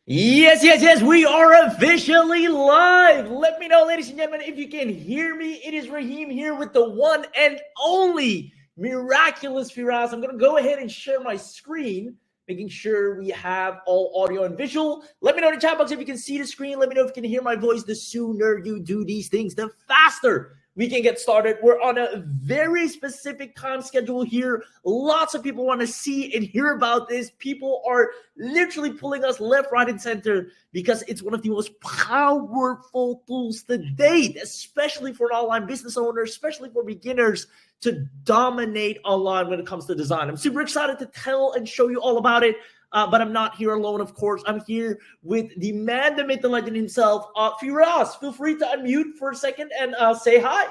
Yes, we are officially live. Let me know, ladies and gentlemen, if you can hear me. It is Raheem here with the one and only miraculous Firas. I'm going to go ahead and share my screen, making sure we have all audio and visual. Let me know in the chat box if you can see the screen. Let me know if you can hear my voice. The sooner you do these things, the faster we can get started. We're on a very specific time schedule here. Lots of people want to see and hear about this. People are literally pulling us left, right, and center because it's one of the most powerful tools to date, especially for an online business owner, especially for beginners to dominate online when it comes to design. I'm super excited to tell and show you all about it. But I'm not here alone, of course. I'm here with the man, the myth, the legend himself, Firas. Feel free to unmute for a second and say hi.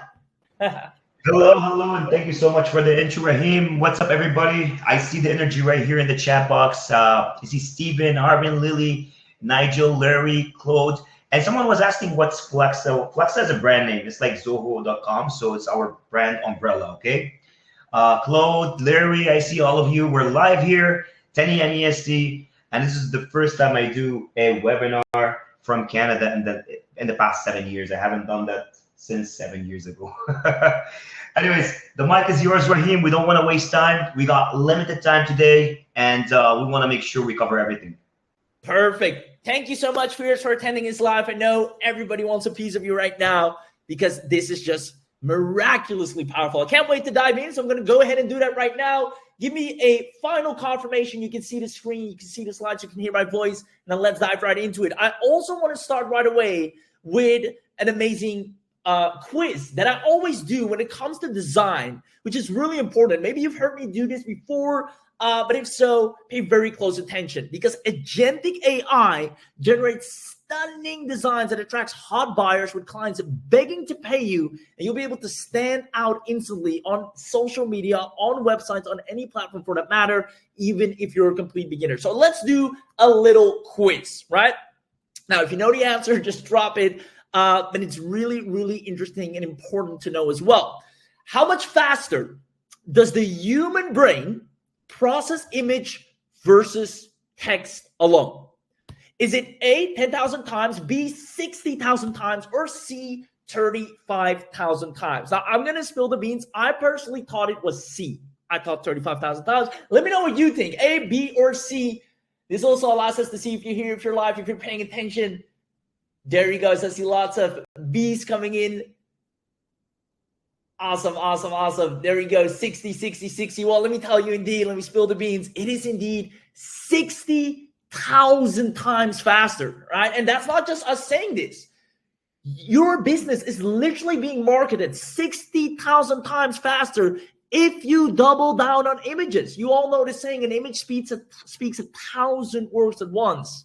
Hello, and thank you so much for the intro, Raheem. What's up, everybody? I see the energy right here in the chat box. You see Steven, Arvin, Lily, Nigel, Larry, Claude. And someone was asking what's Flaxxa. Flaxxa is a brand name. It's like Zoho.com, so it's our brand umbrella, okay? Claude, Larry, I see all of you. We're live here. 10 a.m. EST, and this is the first time I do a webinar from Canada in the past 7 years. I haven't done that since 7 years ago. Anyways, the mic is yours, Raheem. We don't want to waste time. We got limited time today, and we want to make sure we cover everything. Perfect. Thank you so much, Firas, for attending this live. I know everybody wants a piece of you right now because this is just miraculously powerful. I can't wait to dive in, so I'm going to go ahead and do that right now. Give me a final confirmation. You can see the screen, you can see the slides, you can hear my voice. Now let's dive right into it. I also want to start right away with an amazing quiz that I always do when it comes to design, which is really important. Maybe you've heard me do this before, but if so, pay very close attention because agentic AI generates stunning designs that attracts hot buyers with clients begging to pay you, and you'll be able to stand out instantly on social media, on websites, on any platform for that matter, even if you're a complete beginner. So let's do a little quiz, right? Now, if you know the answer, just drop it. But it's really, really interesting and important to know as well. How much faster does the human brain process image versus text alone? Is it A, 10,000 times, B, 60,000 times, or C, 35,000 times? Now, I'm going to spill the beans. I personally thought it was C. I thought 35,000 times. Let me know what you think, A, B, or C. This also allows us to see if you're here, if you're live, if you're paying attention. There you go. I see lots of B's coming in. Awesome. There we go. 60. Well, let me tell you indeed, let me spill the beans. It is indeed 60,000 times faster, right? And that's not just us saying this. Your business is literally being marketed 60,000 times faster if you double down on images. You all know the saying, an image speaks 1,000 words at once.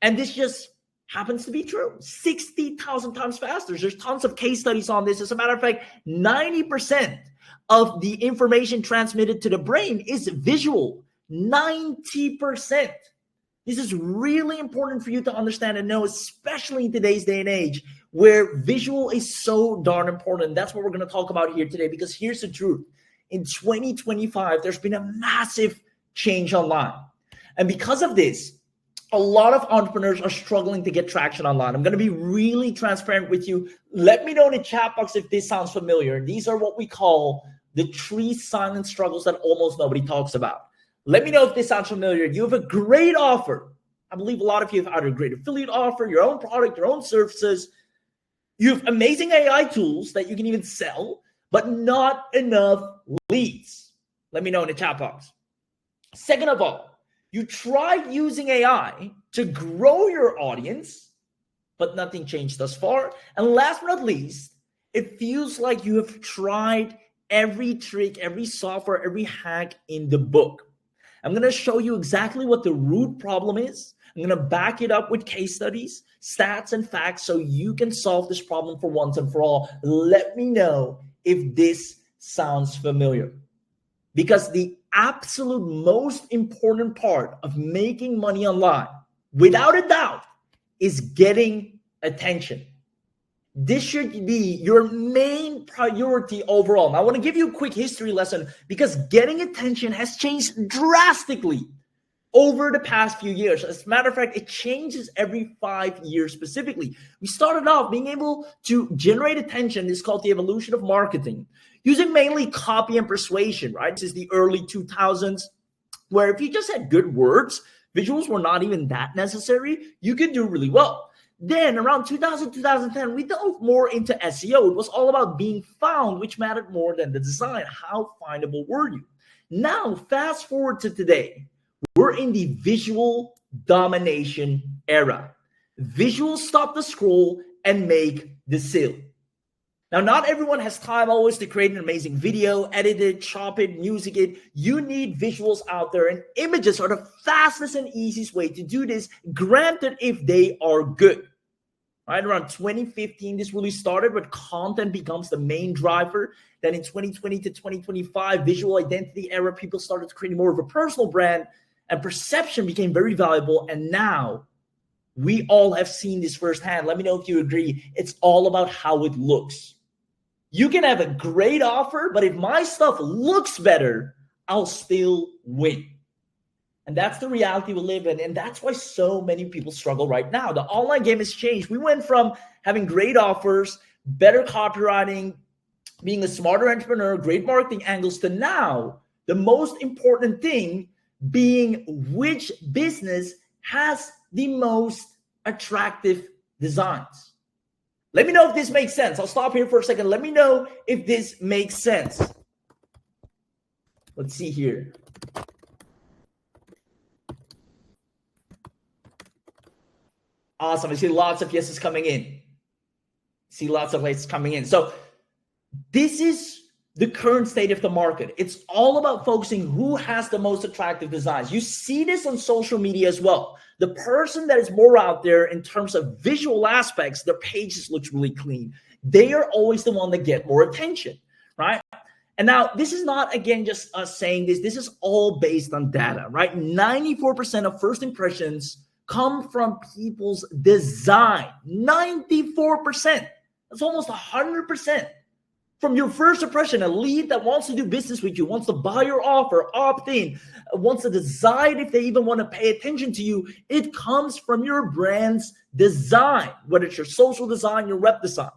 And this just happens to be true. 60,000 times faster. There's tons of case studies on this. As a matter of fact, 90% of the information transmitted to the brain is visual. 90%. This is really important for you to understand and know, especially in today's day and age where visual is so darn important. That's what we're going to talk about here today, because here's the truth. In 2025, there's been a massive change online. And because of this, a lot of entrepreneurs are struggling to get traction online. I'm going to be really transparent with you. Let me know in the chat box if this sounds familiar. These are what we call the 3 silent struggles that almost nobody talks about. Let me know if this sounds familiar. You have a great offer. I believe a lot of you have either a great affiliate offer, your own product, your own services. You have amazing AI tools that you can even sell, but not enough leads. Let me know in the chat box. Second of all, you tried using AI to grow your audience, but nothing changed thus far. And last but not least, it feels like you have tried every trick, every software, every hack in the book. I'm going to show you exactly what the root problem is. I'm going to back it up with case studies, stats, and facts so you can solve this problem for once and for all. Let me know if this sounds familiar. Because the absolute most important part of making money online, without a doubt, is getting attention. This should be your main priority overall. Now, I want to give you a quick history lesson because getting attention has changed drastically over the past few years. As a matter of fact, it changes every 5 years specifically. We started off being able to generate attention. This is called the evolution of marketing, using mainly copy and persuasion, right? This is the early 2000s, where if you just had good words, visuals were not even that necessary, you could do really well. Then around 2000, 2010, we dove more into SEO. It was all about being found, which mattered more than the design. How findable were you? Now, fast forward to today. We're in the visual domination era. Visuals stop the scroll and make the sale. Now, not everyone has time always to create an amazing video, edit it, chop it, music it. You need visuals out there, and images are the fastest and easiest way to do this, granted if they are good. Right around 2015, this really started, but content becomes the main driver. Then in 2020 to 2025, visual identity era, people started creating more of a personal brand, and perception became very valuable. And now we all have seen this firsthand. Let me know if you agree. It's all about how it looks. You can have a great offer, but if my stuff looks better, I'll still win. And that's the reality we live in. And that's why so many people struggle right now. The online game has changed. We went from having great offers, better copywriting, being a smarter entrepreneur, great marketing angles, to now the most important thing being which business has the most attractive designs. Let me know if this makes sense. I'll stop here for a second. Let me know if this makes sense. Let's see here. Awesome. I see lots of yeses coming in. See lots of yeses coming in. So this is the current state of the market. It's all about focusing who has the most attractive designs. You see this on social media as well. The person that is more out there in terms of visual aspects, their pages looks really clean. They are always the one that get more attention, right? And now this is not, again, just us saying this. This is all based on data, right? 94% of first impressions come from people's design. 94%. That's almost 100%. From your first impression, a lead that wants to do business with you, wants to buy your offer, opt in, wants to decide if they even want to pay attention to you, it comes from your brand's design, whether it's your social design, your web design.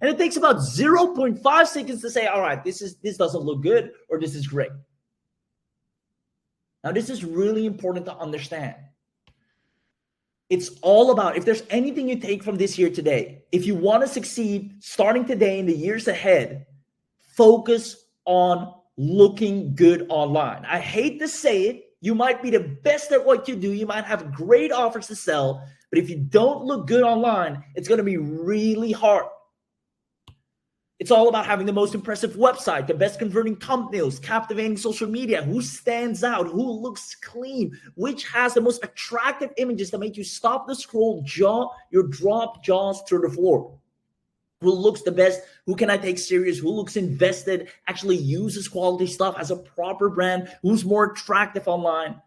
And it takes about 0.5 seconds to say, all right, this doesn't look good, or this is great. Now, this is really important to understand. It's all about, if there's anything you take from this year today, if you want to succeed starting today in the years ahead, focus on looking good online. I hate to say it. You might be the best at what you do. You might have great offers to sell, but if you don't look good online, it's going to be really hard. It's all about having the most impressive website, the best converting thumbnails, captivating social media, who stands out, who looks clean, which has the most attractive images that make you stop the scroll, your drop jaws to the floor. Who looks the best, who can I take serious, who looks invested, actually uses quality stuff, has a proper brand, who's more attractive online.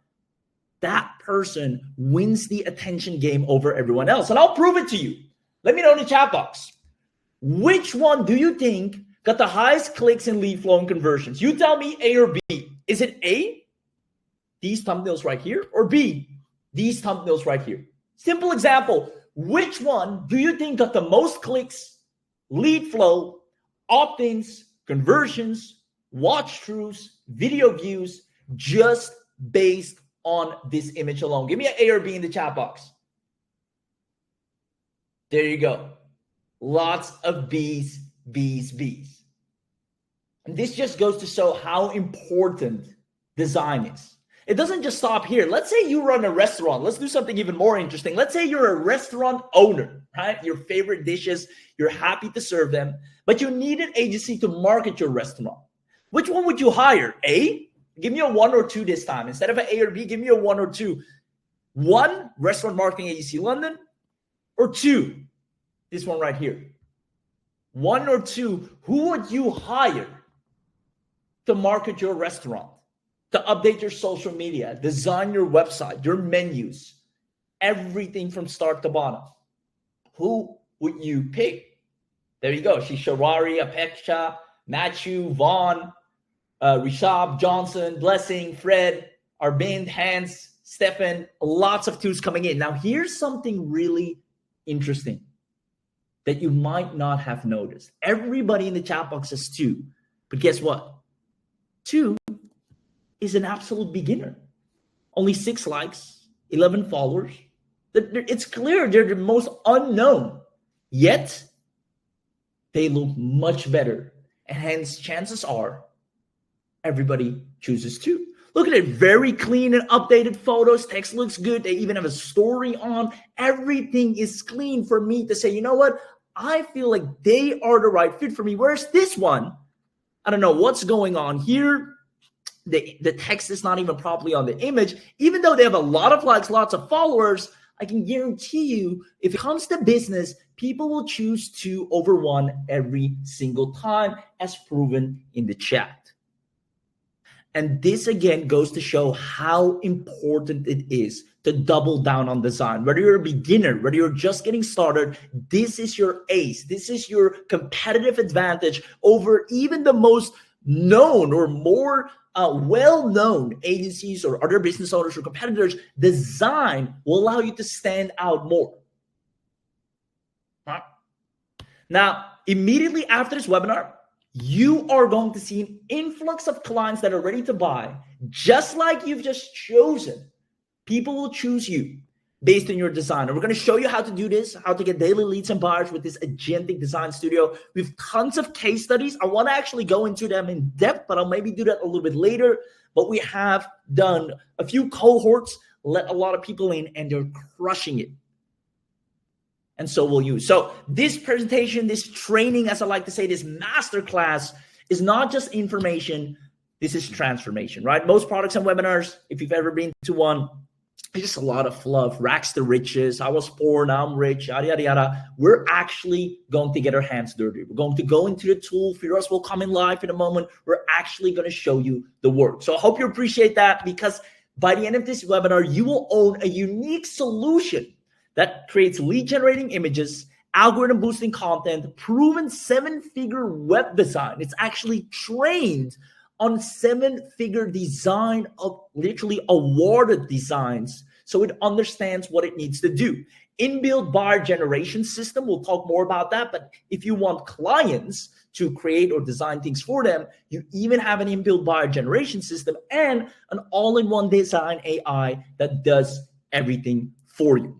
That person wins the attention game over everyone else. And I'll prove it to you. Let me know in the chat box. Which one do you think got the highest clicks and lead flow and conversions? You tell me, A or B. Is it A, these thumbnails right here, or B, these thumbnails right here? Simple example. Which one do you think got the most clicks, lead flow, opt-ins, conversions, watch-throughs, video views, just based on this image alone? Give me an A or B in the chat box. There you go. Lots of B's, B's, B's. And this just goes to show how important design is. It doesn't just stop here. Let's say you run a restaurant. Let's do something even more interesting. Let's say you're a restaurant owner, right? Your favorite dishes, you're happy to serve them, but you need an agency to market your restaurant. Which one would you hire? A? Give me a 1 or 2 this time. Instead of an A or B, give me a 1 or 2. 1, restaurant marketing agency London, or 2, this one right here. 1 or 2, who would you hire to market your restaurant, to update your social media, design your website, your menus, everything from start to bottom? Who would you pick? There you go. Shishawari, Apeksha, Matthew, Vaughn, Rishab, Johnson, Blessing, Fred. Arvind, Hans, Stefan, lots of twos coming in. Now, here's something really interesting that you might not have noticed. Everybody in the chat box says 2, but guess what? 2 is an absolute beginner. Only 6 likes, 11 followers. It's clear they're the most unknown, yet they look much better. And hence, chances are everybody chooses 2. Look at it, very clean and updated photos. Text looks good. They even have a story on. Everything is clean for me to say, you know what? I feel like they are the right fit for me. Whereas this one, I don't know what's going on here. The text is not even properly on the image. Even though they have a lot of likes, lots of followers, I can guarantee you, if it comes to business, people will choose 2 over 1 every single time, as proven in the chat. And this again goes to show how important it is to double down on design. Whether you're a beginner, whether you're just getting started, this is your ace. This is your competitive advantage over even the most known or more well-known agencies or other business owners or competitors. Design will allow you to stand out more. Now, immediately after this webinar, you are going to see an influx of clients that are ready to buy, just like you've just chosen. People will choose you based on your design. And we're going to show you how to do this, how to get daily leads and buyers with this agentic design studio. We have tons of case studies. I want to actually go into them in depth, but I'll maybe do that a little bit later. But we have done a few cohorts, let a lot of people in, and they're crushing it. And so will you. So this presentation, this training, as I like to say, this masterclass is not just information. This is transformation, right? Most products and webinars, if you've ever been to one, it's just a lot of fluff, rags to riches. I was poor, now I'm rich, yada, yada, yada. We're actually going to get our hands dirty. We're going to go into the tool. Firas will come in live in a moment. We're actually going to show you the work. So I hope you appreciate that, because by the end of this webinar, you will own a unique solution that creates lead generating images, algorithm boosting content, proven 7-figure web design. It's actually trained on 7-figure design of literally awarded designs. So it understands what it needs to do. Inbuilt buyer generation system, we'll talk more about that. But if you want clients to create or design things for them, you even have an inbuilt buyer generation system and an all-in-one design AI that does everything for you.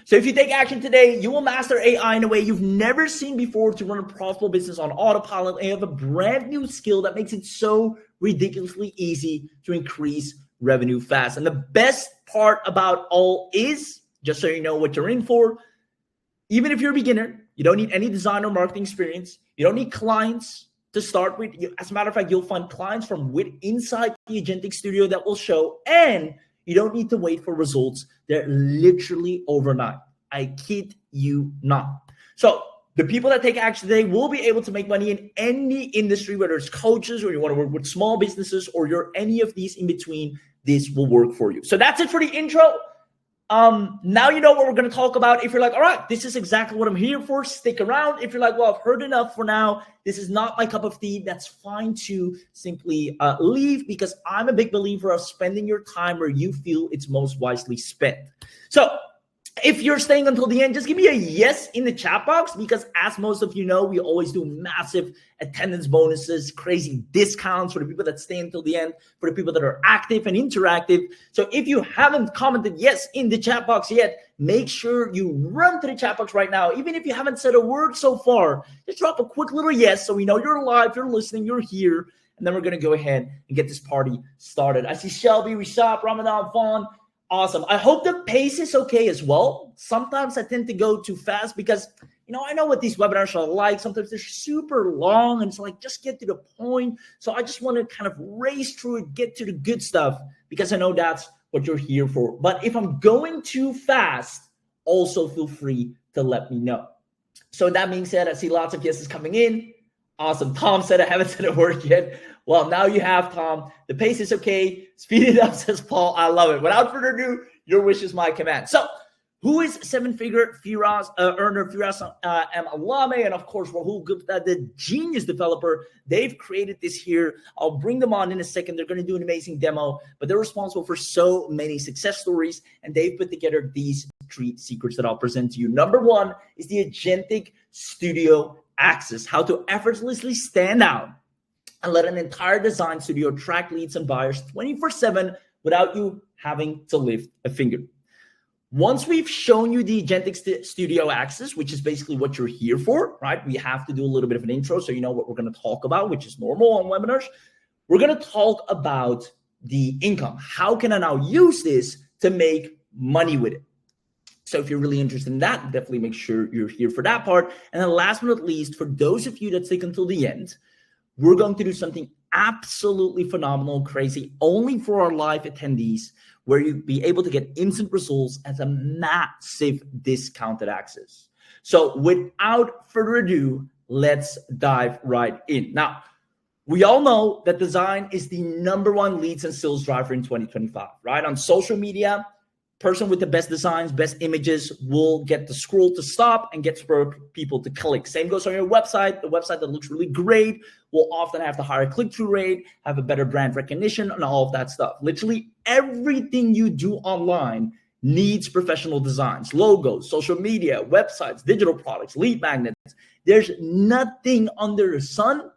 So if you take action today, you will master AI in a way you've never seen before to run a profitable business on autopilot, and you have a brand new skill that makes it so ridiculously easy to increase revenue fast. And the best part about all is, just so you know what you're in for, even if you're a beginner, you don't need any design or marketing experience. You don't need clients to start with. As a matter of fact, you'll find clients from inside the Agentic Studio that will show, and you don't need to wait for results. They're literally overnight. I kid you not. So the people that take action today will be able to make money in any industry, whether it's coaches or you want to work with small businesses or you're any of these in between. This will work for you. So that's it for the intro. Now you know what we're going to talk about. If you're like, all right, this is exactly what I'm here for, stick around. If you're like, well, I've heard enough for now, this is not my cup of tea, that's fine to simply leave, because I'm a big believer of spending your time where you feel it's most wisely spent. So if you're staying until the end, just give me a yes in the chat box, because as most of you know, we always do massive attendance bonuses, crazy discounts for the people that stay until the end, for the people that are active and interactive. So if you haven't commented yes in the chat box yet, make sure you run to the chat box right now. Even if you haven't said a word so far, just drop a quick little yes so we know you're alive, you're listening, you're here. And then we're going to go ahead and get this party started. I see Shelby, Rishab, Ramadan, Fawn. Awesome. I hope the pace is okay as well. Sometimes I tend to go too fast because, I know what these webinars are like. Sometimes they're super long and it's like, just get to the point. So I just want to kind of race through it, get to the good stuff, because I know that's what you're here for. But if I'm going too fast, also feel free to let me know. So that being said, I see lots of yeses coming in. Awesome. Tom said I haven't said a word yet. Well, now you have, Tom. The pace is okay. Speed it up, says Paul. I love it. Without further ado, your wish is my command. So Who is seven-figure earner Firas M. Alame, and of course, Rahul Gupta, the genius developer. They've created this here. I'll bring them on in a second. They're going to do an amazing demo, but they're responsible for so many success stories, and they've put together these 3 secrets that I'll present to you. Number 1 is the Agentic Studio Access, how to effortlessly stand out and let an entire design studio track leads and buyers 24/7 without you having to lift a finger. Once we've shown you the Agentic Studio Access, which is basically what you're here for, right? We have to do a little bit of an intro so you know what we're going to talk about, which is normal on webinars. We're going to talk about the income. How can I now use this to make money with it? So if you're really interested in that, definitely make sure you're here for that part. And then last but not least, for those of you that stick until the end, we're going to do something absolutely phenomenal, crazy, only for our live attendees, where you'll be able to get instant results at a massive discounted access. So without further ado, let's dive right in. Now, we all know that design is the #1 leads and sales driver in 2025, right? On social media, person with the best designs, best images will get the scroll to stop and get people to click. Same goes on your website. The website that looks really great will often have the higher click-through rate, have a better brand recognition, and all of that stuff. Literally everything you do online needs professional designs, logos, social media, websites, digital products, lead magnets. There's nothing under the sun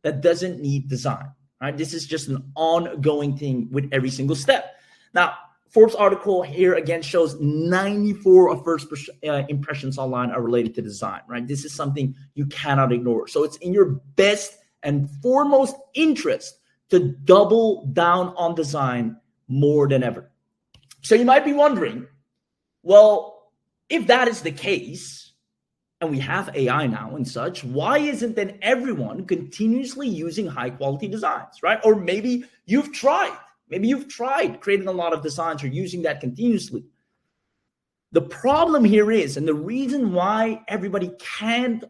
that doesn't need design, right? This is just an ongoing thing with every single step. Now, Forbes article here again shows 94 of first impressions online are related to design, right? This is something you cannot ignore. So it's in your best and foremost interest to double down on design more than ever. So you might be wondering, well, if that is the case, and we have AI now and such, why isn't then everyone continuously using high quality designs, right? Or maybe you've tried. Maybe you've tried creating a lot of designs or using that continuously. The problem here is, and the reason why everybody can't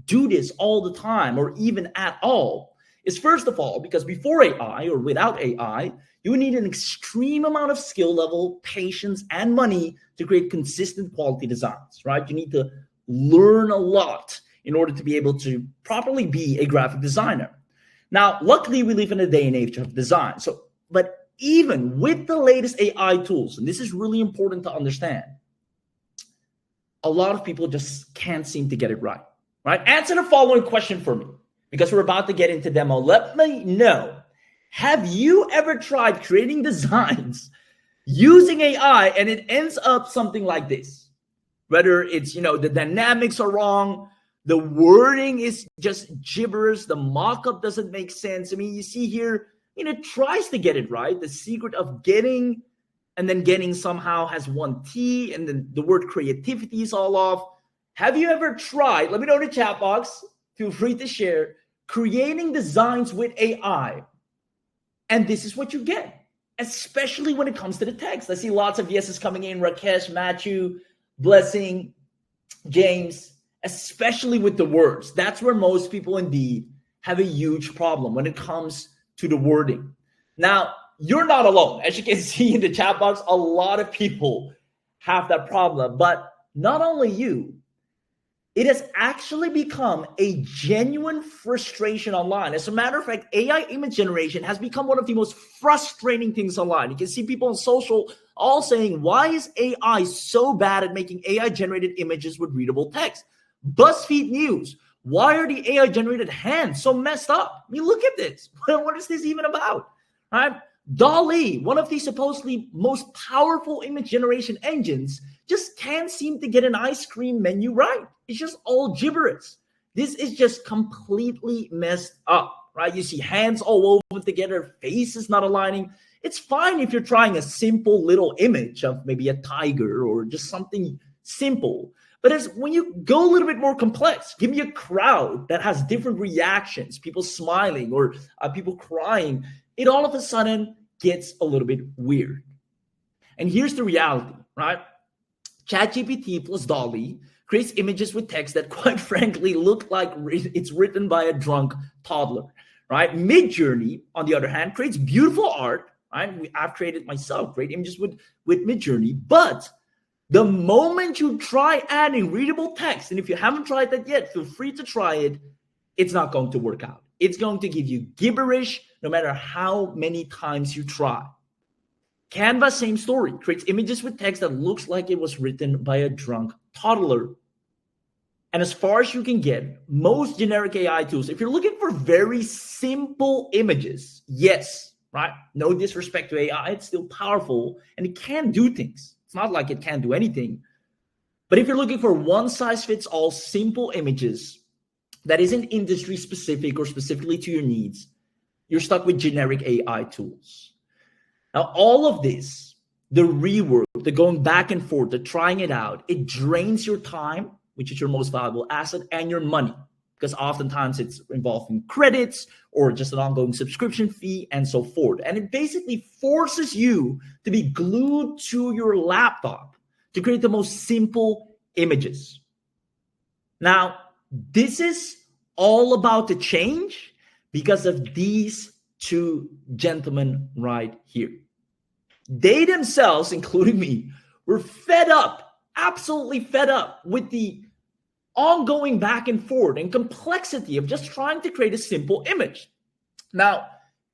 do this all the time or even at all, is first of all, because before AI or without AI, you need an extreme amount of skill level, patience, and money to create consistent quality designs, right? You need to learn a lot in order to be able to properly be a graphic designer. Now, luckily, we live in a day and age of design. But even with the latest AI tools, and this is really important to understand, a lot of people just can't seem to get it right, right? Answer the following question for me, because we're about to get into demo. Let me know, have you ever tried creating designs using AI and it ends up something like this? Whether it's, the dynamics are wrong, the wording is just gibberish, the mock-up doesn't make sense. I mean, you see here, it tries to get it right. The secret of getting and then getting somehow has one T, and then the word creativity is all off. Have you ever tried, let me know in the chat box, feel free to share, creating designs with AI, and this is what you get, especially when it comes to the text. I see lots of yeses coming in, Rakesh, Matthew, Blessing, James, especially with the words. That's where most people indeed have a huge problem when it comes to the wording. Now, you're not alone. As you can see in the chat box, a lot of people have that problem. But not only you, it has actually become a genuine frustration online. As a matter of fact, AI image generation has become one of the most frustrating things online. You can see people on social all saying, why is AI so bad at making AI-generated images with readable text? BuzzFeed News, why are the AI-generated hands so messed up? I mean, look at this. What is this even about? Right? DALL-E, one of the supposedly most powerful image generation engines, just can't seem to get an ice cream menu right. It's just all gibberish. This is just completely messed up, right? You see hands all over together, faces not aligning. It's fine if you're trying a simple little image of maybe a tiger or just something simple. But it's when you go a little bit more complex, give me a crowd that has different reactions, people smiling or people crying, it all of a sudden gets a little bit weird. And here's the reality, right? ChatGPT plus DALL-E creates images with text that, quite frankly, look like it's written by a drunk toddler, right? Midjourney, on the other hand, creates beautiful art, right? I've created myself great images with Midjourney, but The moment you try adding readable text, and if you haven't tried that yet, feel free to try it, it's not going to work out. It's going to give you gibberish no matter how many times you try. Canva, same story, creates images with text that looks like it was written by a drunk toddler. And as far as you can get, most generic AI tools, if you're looking for very simple images, yes, right? No disrespect to AI, it's still powerful and it can do things. It's not like it can't do anything. But if you're looking for one-size-fits-all simple images that isn't industry specific or specifically to your needs, you're stuck with generic AI tools. Now, all of this, the rework, the going back and forth, the trying it out, it drains your time, which is your most valuable asset, and your money, because oftentimes it's involved in credits or just an ongoing subscription fee and so forth. And it basically forces you to be glued to your laptop to create the most simple images. Now, this is all about to change because of these two gentlemen right here. They themselves, including me, were fed up, absolutely fed up with the ongoing back and forth and complexity of just trying to create a simple image. Now,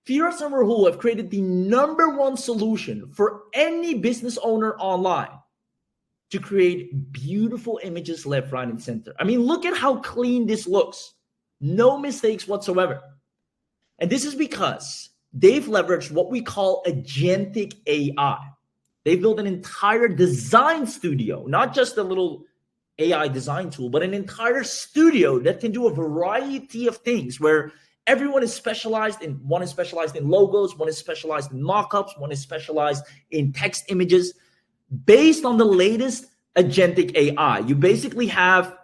Firas and Rahul have created the #1 solution for any business owner online to create beautiful images left, right, and center. I mean, look at how clean this looks. No mistakes whatsoever. And this is because they've leveraged what we call agentic AI. They built an entire design studio, not just a little AI design tool, but an entire studio that can do a variety of things where everyone is specialized in, one is specialized in logos, one is specialized in mockups, one is specialized in text images based on the latest agentic AI. You basically have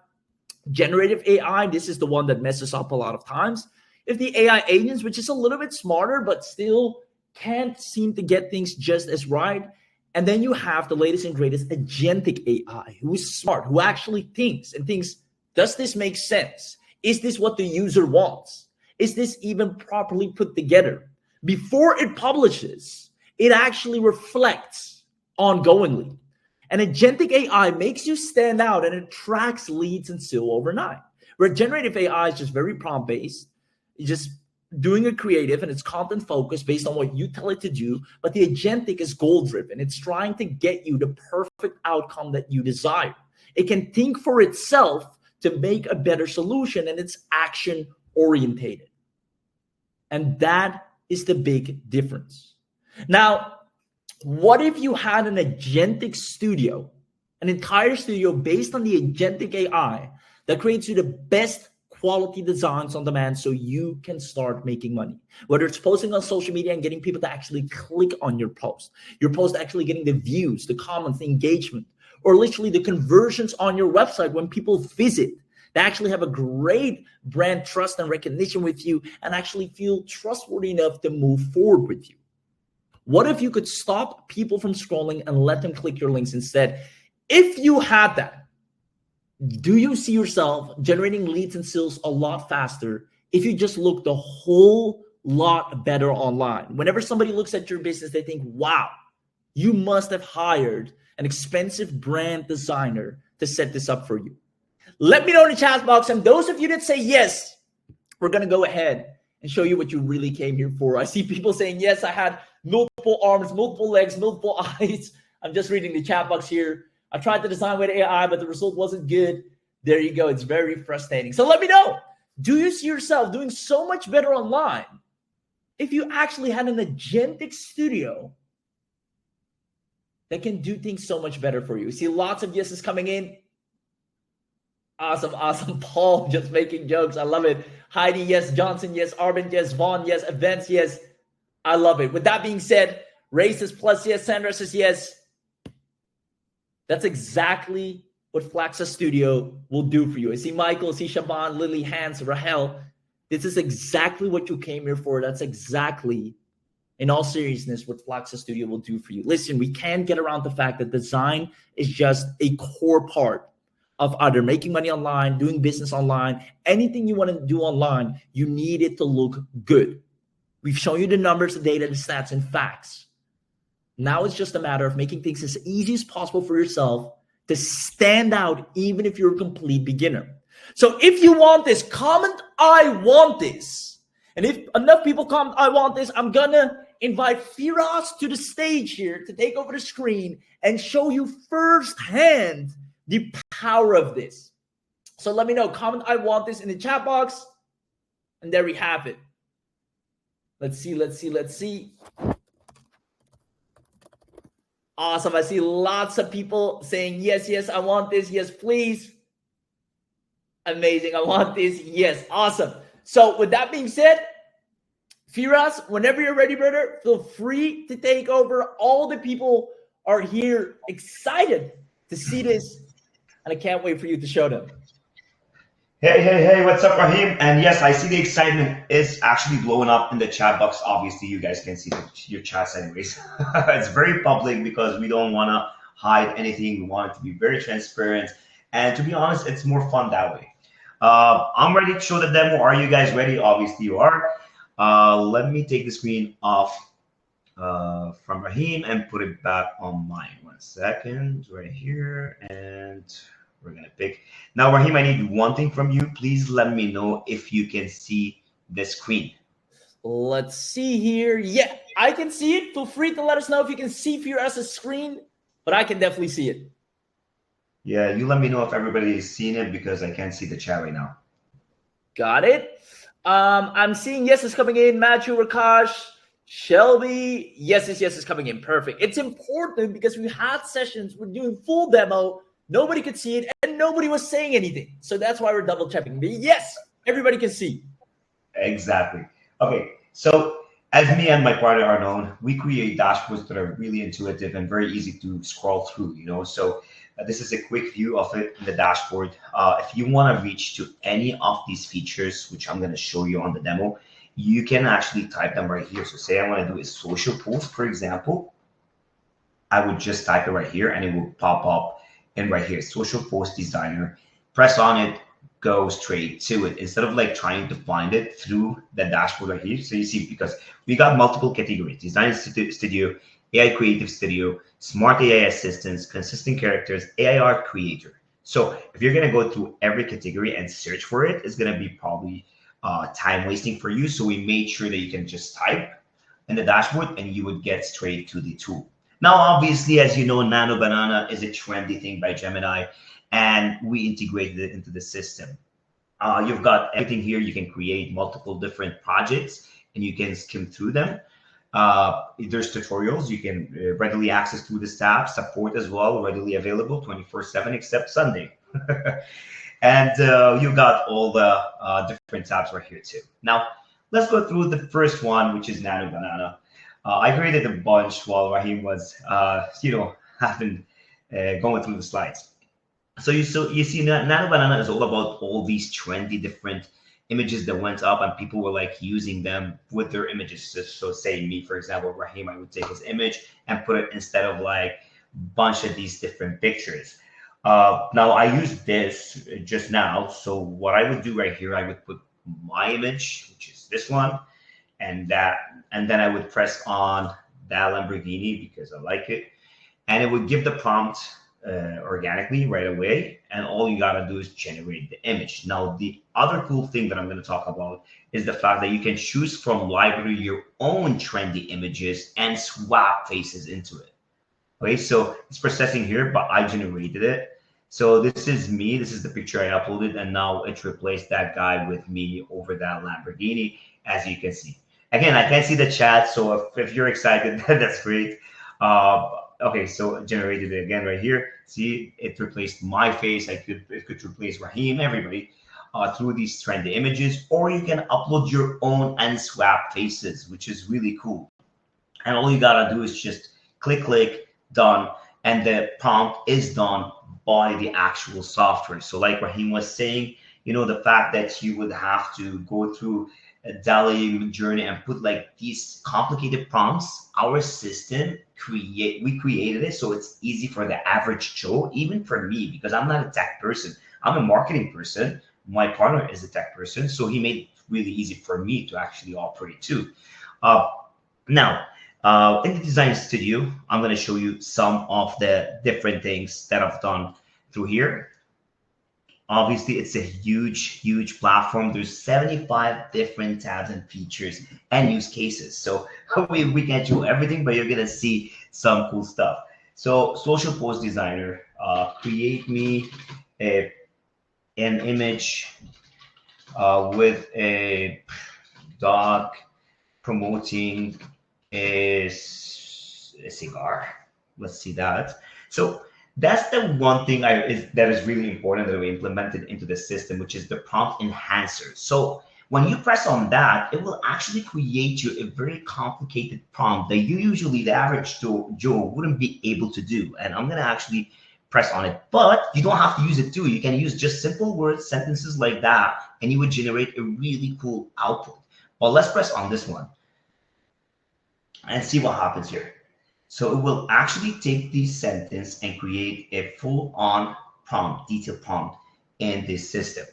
generative AI. This is the one that messes up a lot of times. If the AI agents, which is a little bit smarter, but still can't seem to get things just as right. And then you have the latest and greatest agentic AI, who is smart, who actually thinks and thinks, does this make sense? Is this what the user wants? Is this even properly put together? Before it publishes, it actually reflects ongoingly. And agentic AI makes you stand out and attracts leads and sales overnight. Where generative AI is just very prompt-based, it's just doing a creative and it's content focused based on what you tell it to do, but the agentic is goal driven. It's trying to get you the perfect outcome that you desire. It can think for itself to make a better solution, and it's action orientated. And that is the big difference. Now, what if you had an agentic studio, an entire studio based on the agentic AI that creates you the best quality designs on demand so you can start making money? Whether it's posting on social media and getting people to actually click on your post actually getting the views, the comments, the engagement, or literally the conversions on your website when people visit. They actually have a great brand trust and recognition with you and actually feel trustworthy enough to move forward with you. What if you could stop people from scrolling and let them click your links instead? If you had that, do you see yourself generating leads and sales a lot faster if you just looked a whole lot better online? Whenever somebody looks at your business, they think, wow, you must have hired an expensive brand designer to set this up for you. Let me know in the chat box. And those of you that say yes, we're going to go ahead and show you what you really came here for. I see people saying, yes, I had multiple arms, multiple legs, multiple eyes. I'm just reading the chat box here. I tried to design with AI, but the result wasn't good. There you go. It's very frustrating. So let me know. Do you see yourself doing so much better online if you actually had an agentic studio that can do things so much better for you? You see lots of yeses coming in. Awesome, awesome. Paul just making jokes. I love it. Heidi, yes. Johnson, yes. Arvin, yes. Vaughn, yes. Events, yes. I love it. With that being said, Ray says plus yes. Sandra says yes. That's exactly what Flaxxa Studio will do for you. I see Michael, I see Shaban, Lily, Hans, Rahel. This is exactly what you came here for. That's exactly, in all seriousness, what Flaxxa Studio will do for you. Listen, we can't get around the fact that design is just a core part of either making money online, doing business online, anything you want to do online, you need it to look good. We've shown you the numbers, the data, the stats, and facts. Now it's just a matter of making things as easy as possible for yourself to stand out even if you're a complete beginner. So if you want this, comment I want this. And if enough people comment I want this, I'm gonna invite Firas to the stage here to take over the screen and show you firsthand the power of this. So let me know, comment I want this in the chat box, and there we have it. Let's see. Awesome. I see lots of people saying, yes, I want this. Yes, please. Amazing. I want this. Yes, awesome. So with that being said, Firas, whenever you're ready, brother, feel free to take over. All the people are here excited to see this, and I can't wait for you to show them. Hey, what's up, Raheem? And yes, I see the excitement is actually blowing up in the chat box. Obviously, you guys can see your chats anyways. It's very public because we don't want to hide anything. We want it to be very transparent. And to be honest, it's more fun that way. I'm ready to show the demo. Are you guys ready? Obviously, you are. Let me take the screen off from Raheem and put it back on mine. 1 second, right here. And we're gonna pick. Now, Raheem, I need one thing from you. Please let me know if you can see the screen. Let's see here. Yeah, I can see it. Feel free to let us know if you can see Firas' screen, but I can definitely see it. Yeah, you let me know if everybody is seeing it because I can't see the chat right now. Got it. I'm seeing yes is coming in. Matthew, Rakash, Shelby. Yes is coming in. Perfect. It's important because we had sessions. We're doing full demo. Nobody could see it, and nobody was saying anything. So that's why we're double checking. But yes, everybody can see. Exactly. Okay, so as me and my partner are known, we create dashboards that are really intuitive and very easy to scroll through, So this is a quick view of it in the dashboard. If you want to reach to any of these features, which I'm going to show you on the demo, you can actually type them right here. So say I want to do a social post, for example. I would just type it right here and it will pop up. And right here, social post designer, press on it, go straight to it instead of like trying to find it through the dashboard right here. So you see, because we got multiple categories: design studio, AI creative studio, smart AI assistants, consistent characters, AI art creator. So if you're going to go through every category and search for it, it's going to be probably time wasting for you. So we made sure that you can just type in the dashboard and you would get straight to the tool. Now, obviously, as you know, Nano Banana is a trendy thing by Gemini, and we integrated it into the system. You've got everything here. You can create multiple different projects, and you can skim through them. There's tutorials. You can readily access through this tab. Support as well, readily available 24/7 except Sunday. And you got all the different tabs right here too. Now, let's go through the first one, which is Nano Banana. I created a bunch while Raheem was, going through the slides. So you see, Nano Banana is all about all these trendy different images that went up, and people were like using them with their images. So say me, for example, Raheem, I would take his image and put it instead of like a bunch of these different pictures. Now I used this just now. So what I would do right here, I would put my image, which is this one, and then I would press on that Lamborghini because I like it, and it would give the prompt organically right away, and all you gotta do is generate the image. Now, the other cool thing that I'm going to talk about is the fact that you can choose from library your own trendy images and swap faces into it. Okay, so it's processing here, but I generated it. So this is me. This is the picture I uploaded, and now it replaced that guy with me over that Lamborghini, as you can see. Again, I can't see the chat, so if you're excited, that's great. Okay, so generated it again right here. See, it replaced my face. It could replace Raheem, everybody, through these trendy images, or you can upload your own and swap faces, which is really cool. And all you gotta do is just click, done, and the prompt is done by the actual software. So like Raheem was saying, the fact that you would have to go through a DALL-E journey and put like these complicated prompts, our system we created it so it's easy for the average Joe, even for me, because I'm not a tech person. I'm a marketing person. My partner is a tech person, so he made it really easy for me to actually operate too. Now, In the design studio, I'm going to show you some of the different things that I've done through here. Obviously, it's a huge platform. There's 75 different tabs and features and use cases. So we can't show everything, but you're going to see some cool stuff. So social post designer, create me an image with a dog promoting a cigar. Let's see that. So that's the one thing that is really important that we implemented into the system, which is the prompt enhancer. So when you press on that, it will actually create you a very complicated prompt that the average Joe wouldn't be able to do. And I'm gonna actually press on it, but you don't have to use it too. You can use just simple words, sentences like that, and you would generate a really cool output. Well, let's press on this one and see what happens here. So it will actually take this sentence and create a full-on prompt, detailed prompt in this system.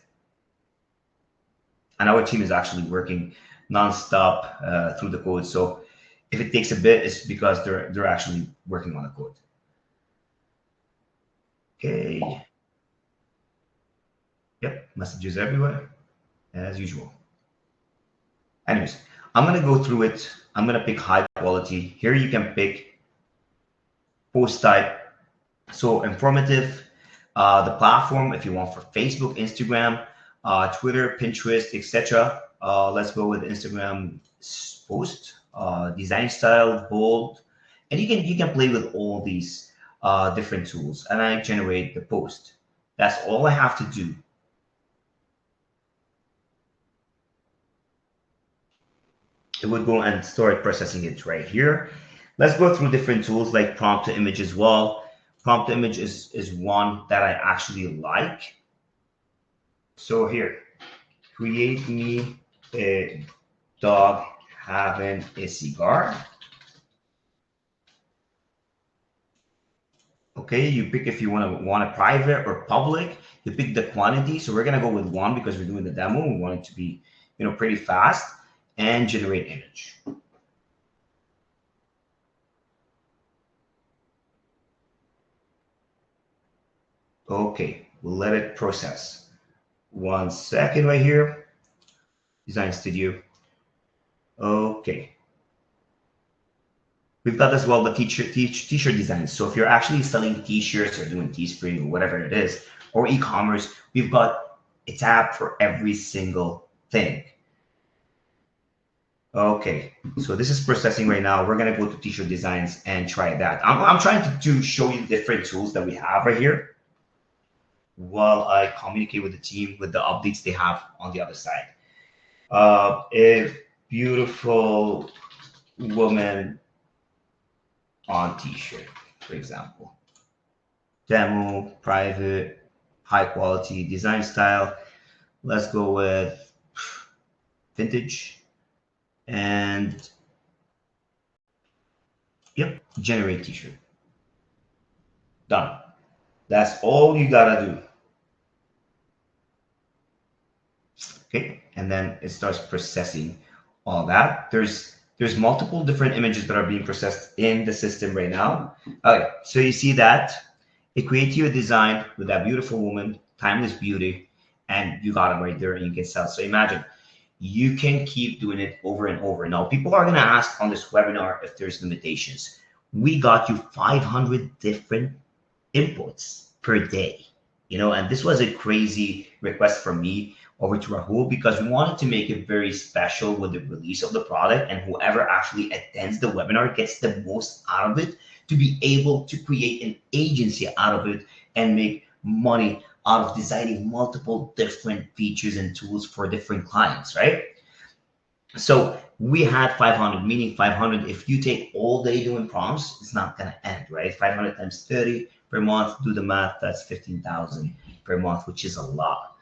And our team is actually working nonstop through the code. So if it takes a bit, it's because they're actually working on the code. Okay. Yep, messages everywhere, as usual. Anyways, I'm gonna go through it. I'm gonna pick high quality. Here you can pick post type. So informative, the platform, if you want for Facebook, Instagram, Twitter, Pinterest, etc. Let's go with Instagram post, design style, bold, and you can play with all these different tools, and I generate the post. That's all I have to do. It would go and start processing it right here. Let's go through different tools like prompt to image as well. Prompt to image is one that I actually like. So here, create me a dog having a cigar. Okay, you pick if you want a private or public. You pick the quantity. So we're gonna go with one because we're doing the demo. We want it to be, pretty fast, and generate image. Okay, we'll let it process. 1 second right here. Design Studio. Okay. We've got as well the t-shirt designs. So if you're actually selling t-shirts or doing Teespring or whatever it is, or e-commerce, we've got a tab for every single thing. Okay, so this is processing right now. We're gonna go to t-shirt designs and try that. I'm trying to show you different tools that we have right here while I communicate with the team with the updates they have on the other side. A beautiful woman on t-shirt, for example. Demo, private, high quality, design style. Let's go with vintage. And yep, generate t-shirt. Done. That's all you gotta do. Okay, and then it starts processing all that. There's multiple different images that are being processed in the system right now. Okay, so you see that it creates you a design with that beautiful woman, timeless beauty, and you got it right there and you can sell. So imagine you can keep doing it over and over. Now, people are going to ask on this webinar if there's limitations. We got you 500 different inputs per day, and this was a crazy request from me over to Rahul because we wanted to make it very special with the release of the product, and whoever actually attends the webinar gets the most out of it to be able to create an agency out of it and make money out of designing multiple different features and tools for different clients, right? So we had 500, meaning 500. If you take all day doing prompts, it's not going to end, right? 500 times 30 per month, do the math, that's 15,000 per month, which is a lot,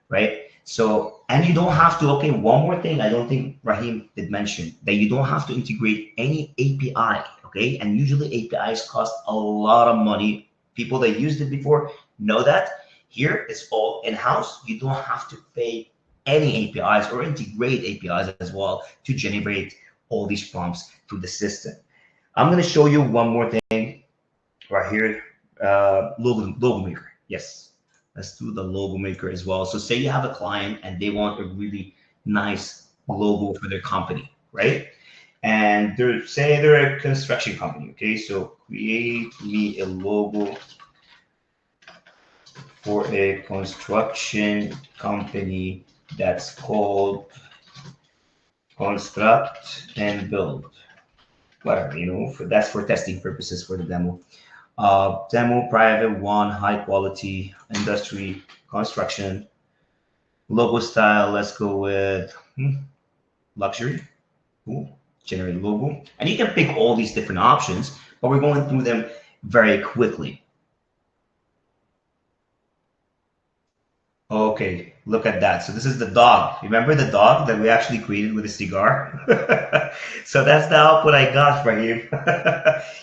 right? So, and you don't have to, okay, one more thing I don't think Rahim did mention, that you don't have to integrate any API, okay? And usually APIs cost a lot of money. People that used it before know that. Here, it's all in-house. You don't have to pay any APIs or integrate APIs as well to generate all these prompts through the system. I'm going to show you one more thing right here. Logo maker. Yes. Let's do the logo maker as well. So say you have a client and they want a really nice logo for their company, right? And they're a construction company. Okay. So create me a logo for a construction company that's called Construct and Build. Whatever, that's for testing purposes for the demo. Demo private one, high quality, industry, construction, logo style. Let's go with luxury. Cool. Generate logo. And you can pick all these different options, but we're going through them very quickly. Okay, look at that. So this is the dog. Remember the dog that we actually created with a cigar? So that's the output I got for him.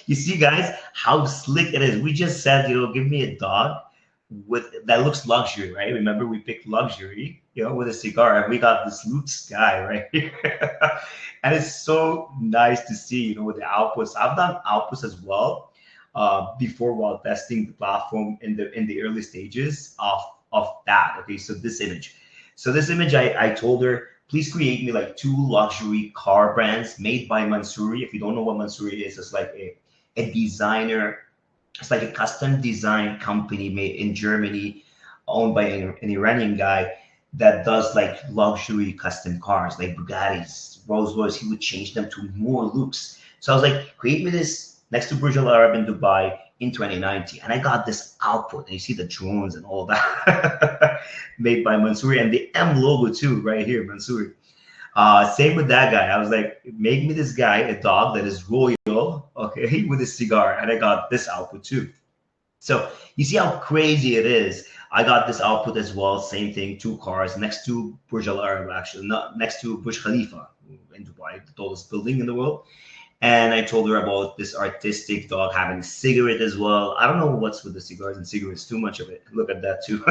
You see, guys, how slick it is. We just said, give me a dog that looks luxury, right? Remember we picked luxury, with a cigar, and we got this Lutz guy right here. And it's so nice to see, with the outputs. I've done outputs as well before while testing the platform in the early stages of that. Okay, so this image. I told her, please create me like 2 luxury car brands made by Mansouri. If you don't know what Mansouri is, it's like a designer. It's like a custom design company made in Germany, owned by an Iranian guy that does like luxury custom cars, like Bugattis, Rolls Royce. He would change them to more looks. So I was like, create me this next to Burj Al Arab in Dubai in 2019, and I got this output, and you see the drones and all that made by Mansouri, and the M logo too right here, Mansouri. Same with that guy. I was like, make me this guy a dog that is royal, okay, with a cigar, and I got this output too. So you see how crazy it is. I got this output as well. Same thing, 2 cars next to Burj Al Arab, actually, not next to Burj Khalifa in Dubai, the tallest building in the world. And I told her about this artistic dog having a cigarette as well. I don't know what's with the cigars and cigarettes, too much of it. Look at that too.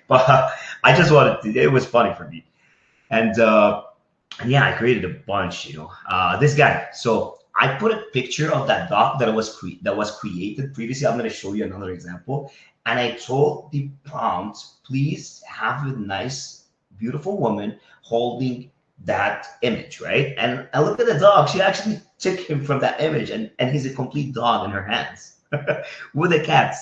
But I just wanted to, it was funny for me. And yeah, I created a bunch, this guy. So I put a picture of that dog that was created previously. I'm going to show you another example. And I told the prompt, please have a nice, beautiful woman holding that image, right? And I looked at the dog. She actually took him from that image, and he's a complete dog in her hands with the cats.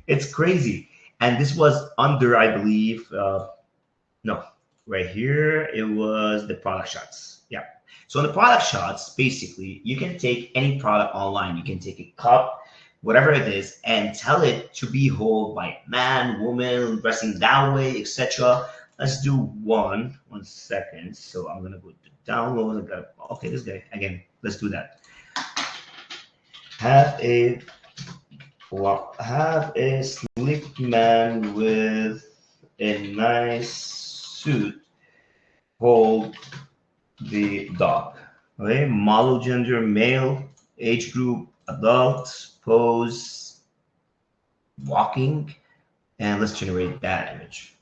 It's crazy. And this was under, I believe, no, right here, it was the product shots. Yeah. So in the product shots, basically, you can take any product online. You can take a cup, whatever it is, and tell it to be held by man, woman, dressing that way, etc. Let's do one second. So I'm gonna go to download. Okay, this guy again. Let's do that. Have a slick man with a nice suit hold the dog. Okay, model, gender, male, age group, adult, pose, walking, and let's generate that image.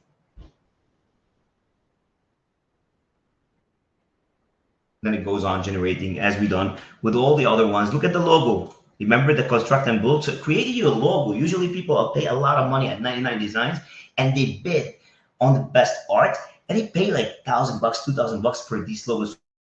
Then it goes on generating as we done with all the other ones. Look at the logo. Remember the construct and build? So created you a logo. Usually people pay a lot of money at 99 Designs and they bid on the best art and they pay like $1,000, $2,000 for these logos.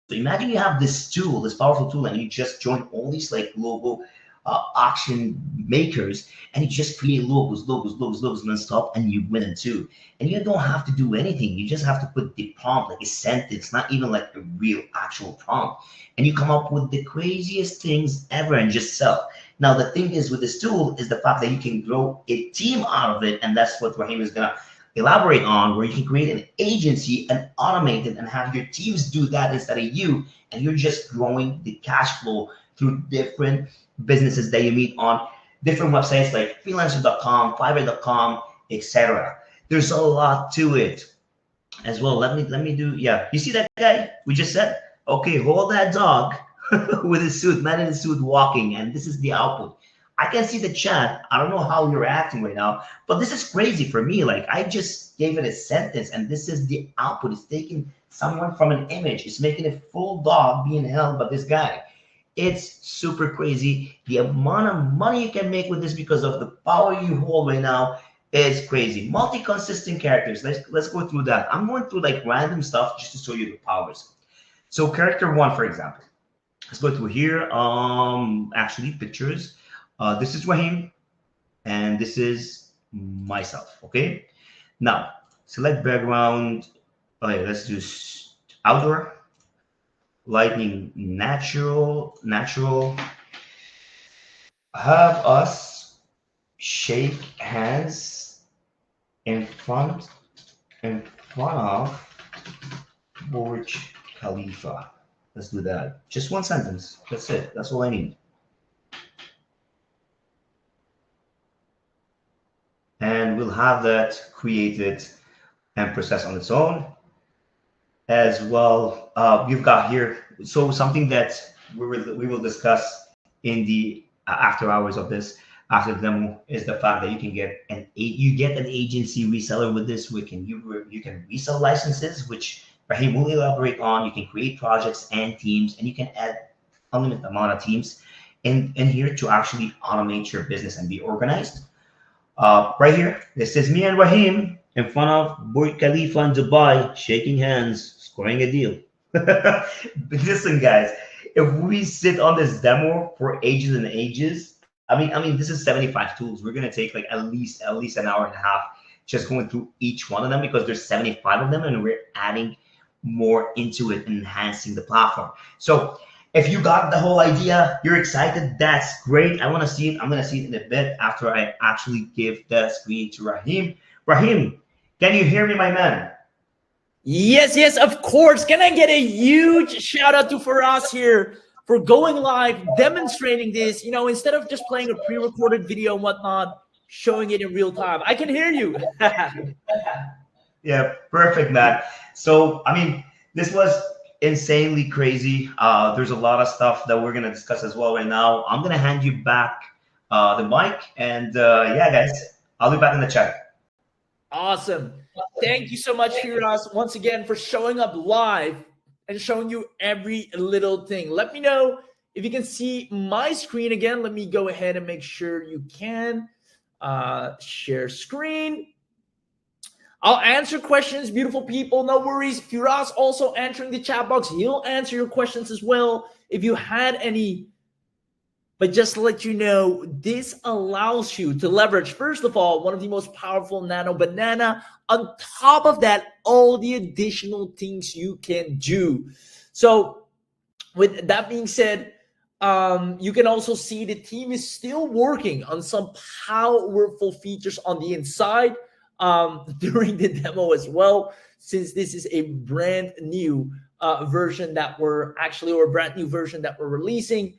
So imagine you have this tool, this powerful tool, and you just join all these like logo auction makers, and you just create logos nonstop, and you win it too. And you don't have to do anything. You just have to put the prompt, like a sentence, not even like a real actual prompt, and you come up with the craziest things ever and just sell. Now the thing is with this tool is the fact that you can grow a team out of it, and that's what Raheem is gonna elaborate on, where you can create an agency and automate it and have your teams do that instead of you, and you're just growing the cash flow through different businesses that you meet on different websites like freelancer.com, fiverr.com, etc. There's a lot to it as well. Let me do, yeah. You see that guy we just said? Okay, hold that dog with his suit, man in his suit walking, and this is the output. I can see the chat. I don't know how you're acting right now, but this is crazy for me. Like I just gave it a sentence and this is the output. It's taking someone from an image. It's making a full dog being held by this guy. It's super crazy. The amount of money you can make with this because of the power you hold right now is crazy. Multi-consistent characters. Let's go through that. I'm going through like random stuff just to show you the powers. So character 1, for example. Let's go through here. Actually, pictures. This is Raheem, and this is myself. Okay. Now select background. Okay, let's do outdoor. Lightning, natural. Have us shake hands in front of Burj Khalifa. Let's do that. Just one sentence. That's it. That's all I need. And we'll have that created and processed on its own. As well, you've got here, so something that we will discuss in the after hours of this, after the demo, is the fact that you can get an agency reseller with this. You can resell licenses, which Raheem will elaborate on. You can create projects and teams, and you can add unlimited amount of teams in here to actually automate your business and be organized. Right here, this is me and Raheem in front of Burj Khalifa in Dubai, shaking hands, scoring a deal. Listen, guys, if we sit on this demo for ages and ages, I mean, this is 75 tools. We're gonna take like at least an hour and a half just going through each one of them because there's 75 of them, and we're adding more into it, enhancing the platform. So if you got the whole idea, you're excited, that's great. I want to see it. I'm gonna see it in a bit after I actually give the screen to Raheem. Raheem, can you hear me, my man? Yes, of course. Can I get a huge shout out to Firas here for going live, demonstrating this, instead of just playing a pre-recorded video and whatnot, showing it in real time. I can hear you. Yeah, perfect, man. So, I mean, this was insanely crazy. There's a lot of stuff that we're going to discuss as well right now. I'm going to hand you back the mic. And yeah, guys, I'll be back in the chat. Awesome. Thank you so much, Firas, once again for showing up live and showing you every little thing. Let me know if you can see my screen again. Let me go ahead and make sure you can share screen. I'll answer questions, beautiful people. No worries. Firas also answering the chat box. He'll answer your questions as well if you had any. But just to let you know, this allows you to leverage, first of all, one of the most powerful nano banana. On top of that, all the additional things you can do. So with that being said, you can also see the team is still working on some powerful features on the inside during the demo as well, since this is a brand new version that we're releasing.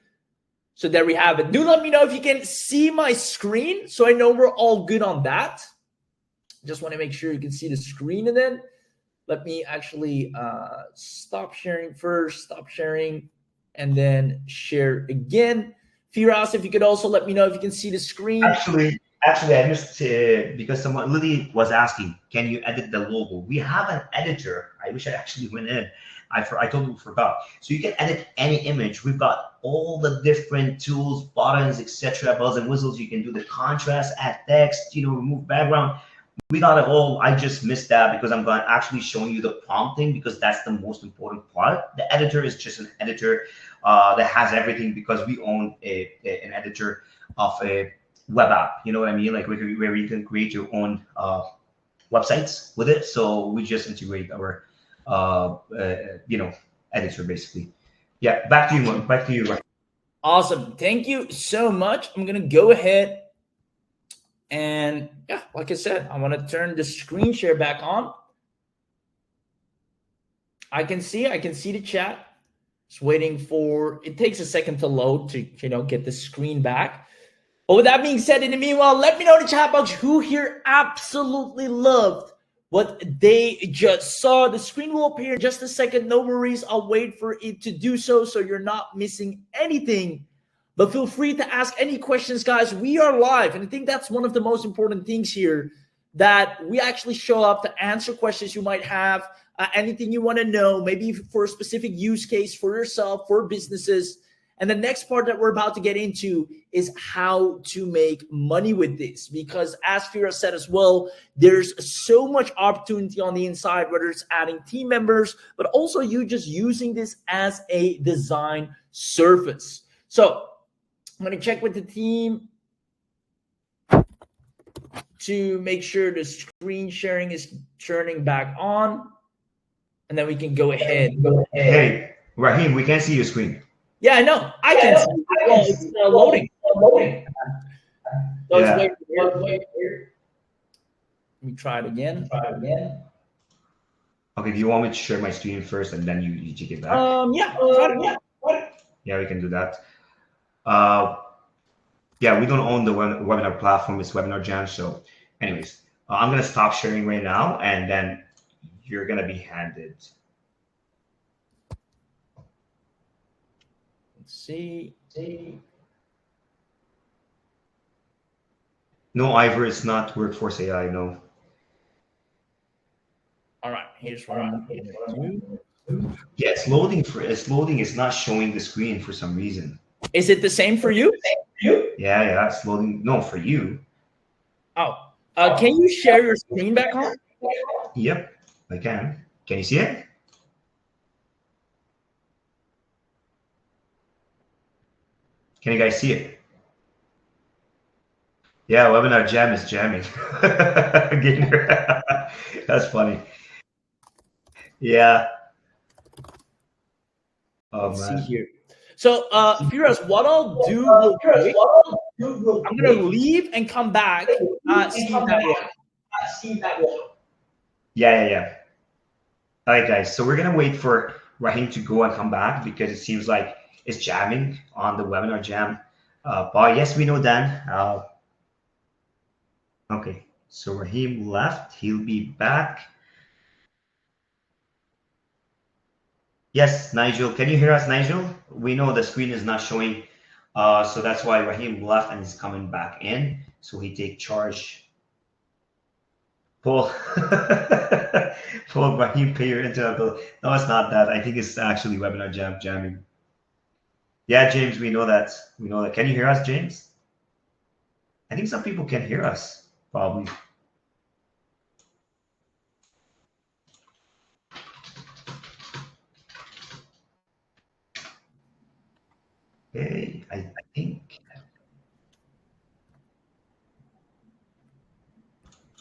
So there we have it. Do let me know if you can see my screen, so I know we're all good on that. Just want to make sure you can see the screen, and then let me actually stop sharing first, stop sharing, and then share again. Firas, if you could also let me know if you can see the screen. Actually, I missed because Lily was asking, can you edit the logo? We have an editor. I wish I actually went in. I totally forgot. So you can edit any image. We've got all the different tools, buttons, etc., bells and whistles. You can do the contrast, add text, remove background. We got it all. I just missed that because I'm going to actually showing you the prompting, because that's the most important part. The editor is just an editor that has everything, because we own an editor of a web app. You know what I mean? Like where you can create your own websites with it. So we just integrate our editor basically. Yeah, back to you. Awesome. Thank you so much. I'm gonna go ahead and like I said, I want to turn the screen share back on. I can see the chat. Just waiting for it. Takes a second to load to get the screen back. But with that being said, in the meanwhile, let me know in the chat box who here absolutely loved what they just saw. The screen will appear in just a second. No worries. I'll wait for it to do so you're not missing anything. But feel free to ask any questions, guys. We are live. And I think that's one of the most important things here, that we actually show up to answer questions you might have, anything you want to know, maybe for a specific use case for yourself, for businesses. And the next part that we're about to get into is how to make money with this. Because as Fira said as well, there's so much opportunity on the inside, whether it's adding team members, but also you just using this as a design surface. So I'm going to check with the team to make sure the screen sharing is turning back on. And then we can go ahead. Hey, Raheem, we can't see your screen. Yeah, I know. I can see it. Well, it's loading. So Yeah. wait here. Let me try it again. Okay, do you want me to share my screen first and then you take it back? Yeah, try it again. Yeah, we can do that. Yeah, we don't own the webinar platform. It's Webinar Jam. So anyways, I'm going to stop sharing right now, and then you're going to be handed. Let's see. No, Ivor, it's not Workforce AI, no. All right, here's what I'm going to do. Yeah, it's loading. It's not showing the screen for some reason. Is it the same for you? Yeah, it's loading. No, for you. Oh, can you share your screen back on? Yep, I can. Can you see it? Can you guys see it? Yeah, Webinar Jam is jamming. That's funny. Yeah. Oh, Let's man. see here. So, Firas, what I'll do real quick, I'm going to leave and come back. See that one. Yeah. All right, guys. So we're going to wait for Raheem to go and come back because it seems like it's jamming on the Webinar Jam. But yes, we know Dan. Okay, so Raheem left. He'll be back. Yes, Nigel. Can you hear us, Nigel? We know the screen is not showing. So that's why Raheem left and is coming back in. So he take charge. Paul, Raheem, pay your internet bill. No, it's not that. I think it's actually Webinar Jam jamming. Yeah, James, we know that. Can you hear us, James? I think some people can hear us, probably. Hey, I think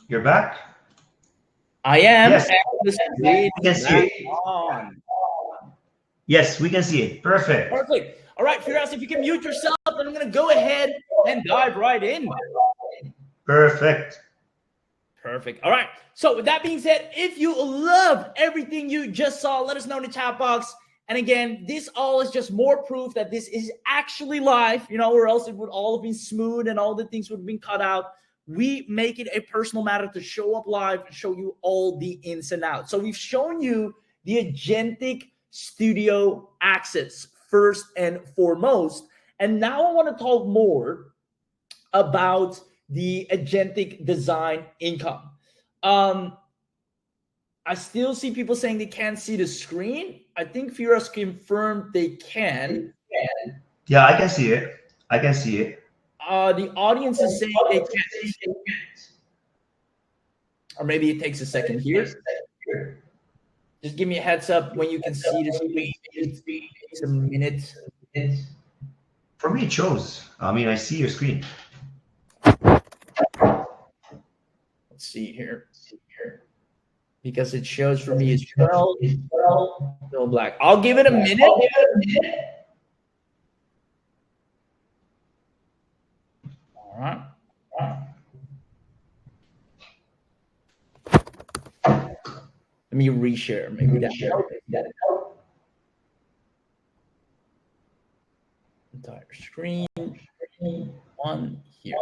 you're back. I am. Yes, We can see it. Yes, we can see it. Perfect. All right, Firas, if you can mute yourself, then I'm going to go ahead and dive right in. Perfect. All right. So with that being said, if you love everything you just saw, let us know in the chat box. And again, this all is just more proof that this is actually live, or else it would all have been smooth and all the things would have been cut out. We make it a personal matter to show up live and show you all the ins and outs. So we've shown you the Agentic Studio access first and foremost. And now I want to talk more about the Agentic design income. I still see people saying they can't see the screen. I think Firas confirmed they can. Yeah, I can see it. The audience is saying they can't. Or maybe it takes a second here. Just give me a heads up when you can see the screen. It takes a minute. For me, it shows. I mean, I see your screen. Let's see here. Because it shows for me as well. Still black. I'll give it a minute. All right. Let me reshare. Maybe that helps. Entire screen. One here.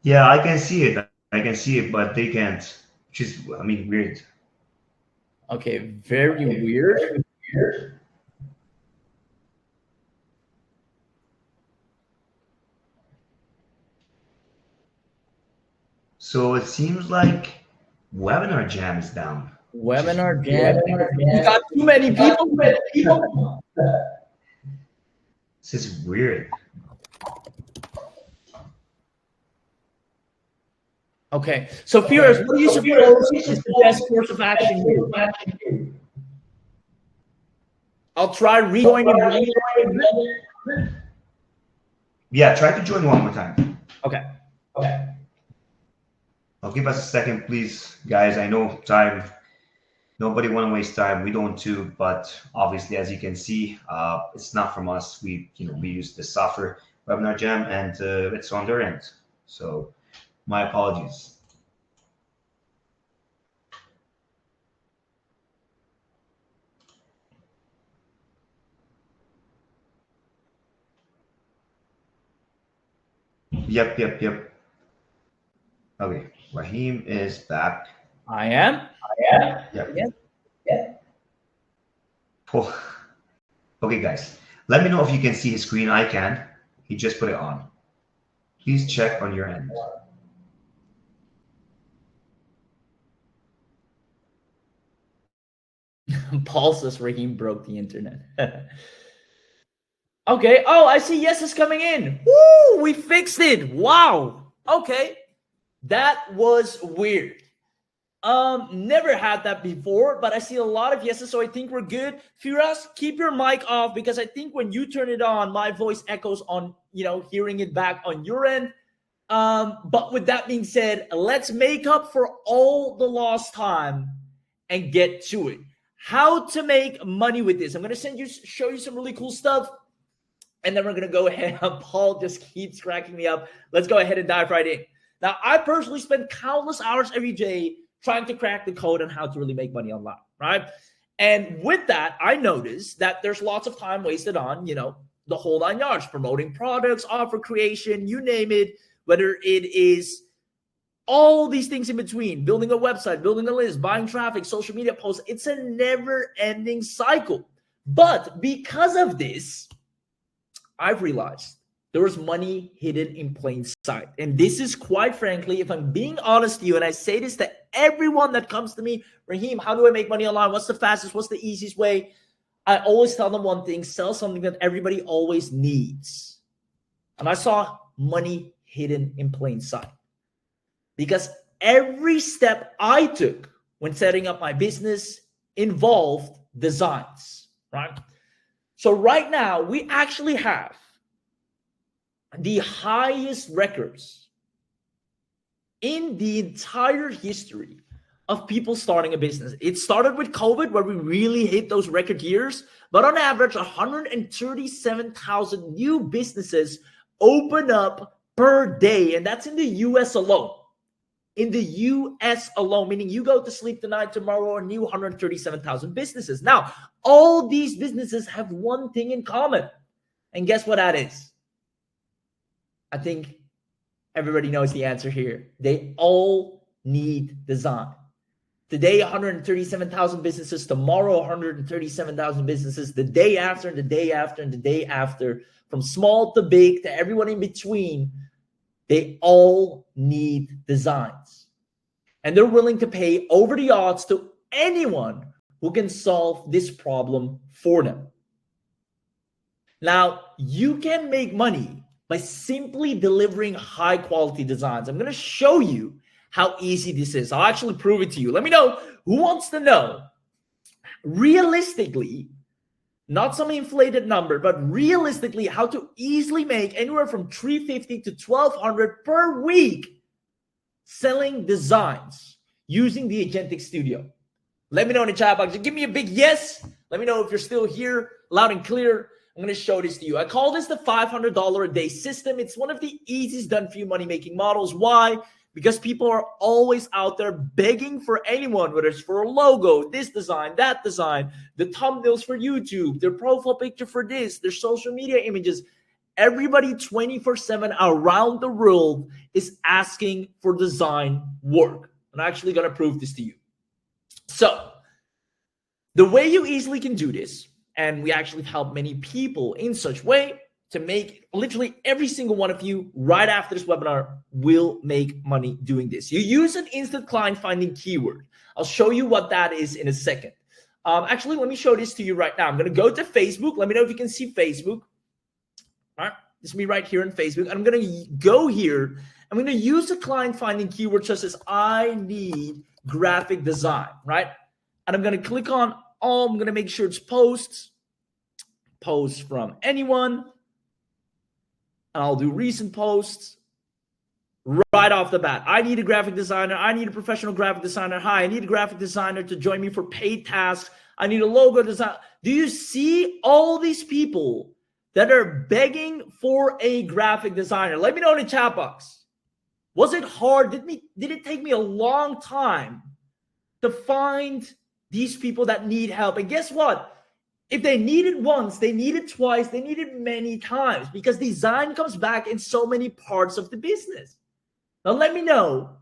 Yeah, I can see it, but they can't. Which is, I mean, weird. Okay, very weird. So it seems like Webinar Jam is down. Webinar jam. You got too many people. This is weird. Okay, so viewers, what do you suppose is the best course of action here? I'll try rejoining. Yeah, try to join one more time. Okay. I'll give us a second, please, guys. I know time. Nobody want to waste time. We don't too, but obviously, as you can see, it's not from us. We use the software Webinar Jam, and it's on their end. So, my apologies. Yep. Okay, Raheem is back. I am. Yep. Oh. Okay, guys. Let me know if you can see his screen. I can. He just put it on. Please check on your end. Paul says Raheem broke the internet. Okay. Oh, I see yes is coming in. Woo! We fixed it. Wow. Okay. That was weird. Never had that before, but I see a lot of yeses, so I think we're good. Firas, keep your mic off because I think when you turn it on, my voice echoes on, hearing it back on your end. But with that being said, let's make up for all the lost time and get to it. How to make money with this. I'm going to show you some really cool stuff. And then we're going to go ahead. Paul just keeps cracking me up. Let's go ahead and dive right in. Now, I personally spend countless hours every day trying to crack the code on how to really make money online, right? And with that, I noticed that there's lots of time wasted on, the whole 9 yards, promoting products, offer creation, you name it, whether it is all these things in between, building a website, building a list, buying traffic, social media posts. It's a never-ending cycle. But because of this, I've realized there was money hidden in plain sight. And this is quite frankly, if I'm being honest to you, and I say this to everyone that comes to me, Raheem, how do I make money online? What's the fastest? What's the easiest way? I always tell them one thing, sell something that everybody always needs. And I saw money hidden in plain sight. Because every step I took when setting up my business involved designs, right? So right now, we actually have the highest records in the entire history of people starting a business. It started with COVID, where we really hit those record years, but on average, 137,000 new businesses open up per day, and that's in the US alone. In the US alone, meaning you go to sleep tonight, tomorrow, a new 137,000 businesses. Now, all these businesses have one thing in common. And guess what that is? I think everybody knows the answer here. They all need design. Today, 137,000 businesses. Tomorrow, 137,000 businesses. The day after, and the day after, and the day after. From small to big to everyone in between. They all need designs. And they're willing to pay over the odds to anyone who can solve this problem for them. Now, you can make money by simply delivering high quality designs. I'm going to show you how easy this is. I'll actually prove it to you. Let me know who wants to know realistically, not some inflated number, but realistically how to easily make anywhere from $350 to $1,200 per week selling designs using the Agentic Studio. Let me know in the chat box. Just give me a big yes. Let me know if you're still here, loud and clear. I'm going to show this to you. I call this the $500 a day system. It's one of the easiest done for you money-making models. Why? Because people are always out there begging for anyone, whether it's for a logo, this design, that design, the thumbnails for YouTube, their profile picture for this, their social media images. Everybody 24/7 around the world is asking for design work. I'm actually going to prove this to you. So the way you easily can do this, and we actually help many people in such way, to make literally every single one of you right after this webinar will make money doing this. You use an instant client finding keyword. I'll show you what that is in a second. Actually, let me show this to you right now. I'm going to go to Facebook. Let me know if you can see Facebook. All right, this is me right here in Facebook. I'm going to go here. I'm going to use a client finding keyword such as I need graphic design, right? And I'm going to click on all. I'm going to make sure it's posts from anyone. And I'll do recent posts right off the bat. I need a graphic designer. I need a professional graphic designer. Hi, I need a graphic designer to join me for paid tasks. I need a logo design. Do you see all these people that are begging for a graphic designer? Let me know in the chat box. Was it hard? Did it take me a long time to find these people that need help? And guess what? If they need it once, they need it twice, they need it many times, because design comes back in so many parts of the business. Now, let me know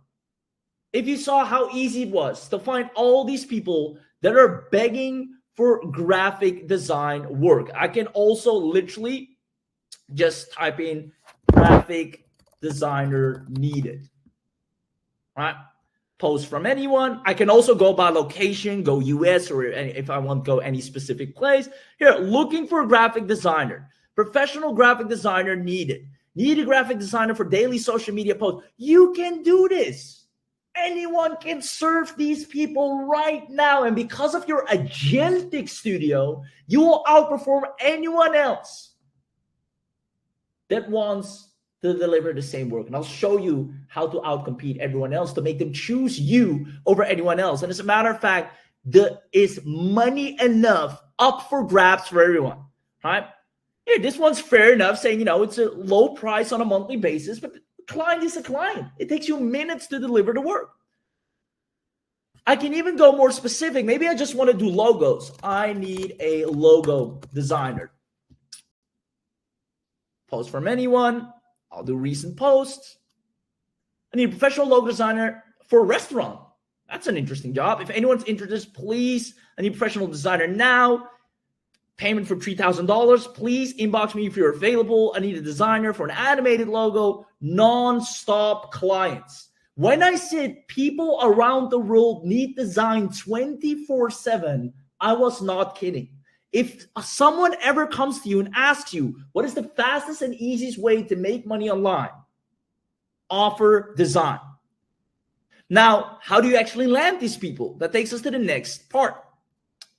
if you saw how easy it was to find all these people that are begging for graphic design work. I can also literally just type in graphic designer needed, right? Post from anyone. I can also go by location, go US, or if I want to go any specific place. Here, looking for a graphic designer. Professional graphic designer needed. Need a graphic designer for daily social media posts. You can do this. Anyone can serve these people right now. And because of your agentic studio, you will outperform anyone else that wants to deliver the same work. And I'll show you how to outcompete everyone else to make them choose you over anyone else. And as a matter of fact, there is money enough up for grabs for everyone, right? Here, this one's fair enough, saying, it's a low price on a monthly basis, but the client is a client. It takes you minutes to deliver the work. I can even go more specific. Maybe I just want to do logos. I need a logo designer. Post from anyone. I'll do recent posts. I need a professional logo designer for a restaurant. That's an interesting job. If anyone's interested, please. I need a professional designer now. Payment for $3,000. Please inbox me if you're available. I need a designer for an animated logo. Non-stop clients. When I said people around the world need design 24/7, I was not kidding. If someone ever comes to you and asks you, what is the fastest and easiest way to make money online? Offer design. Now, how do you actually land these people? That takes us to the next part.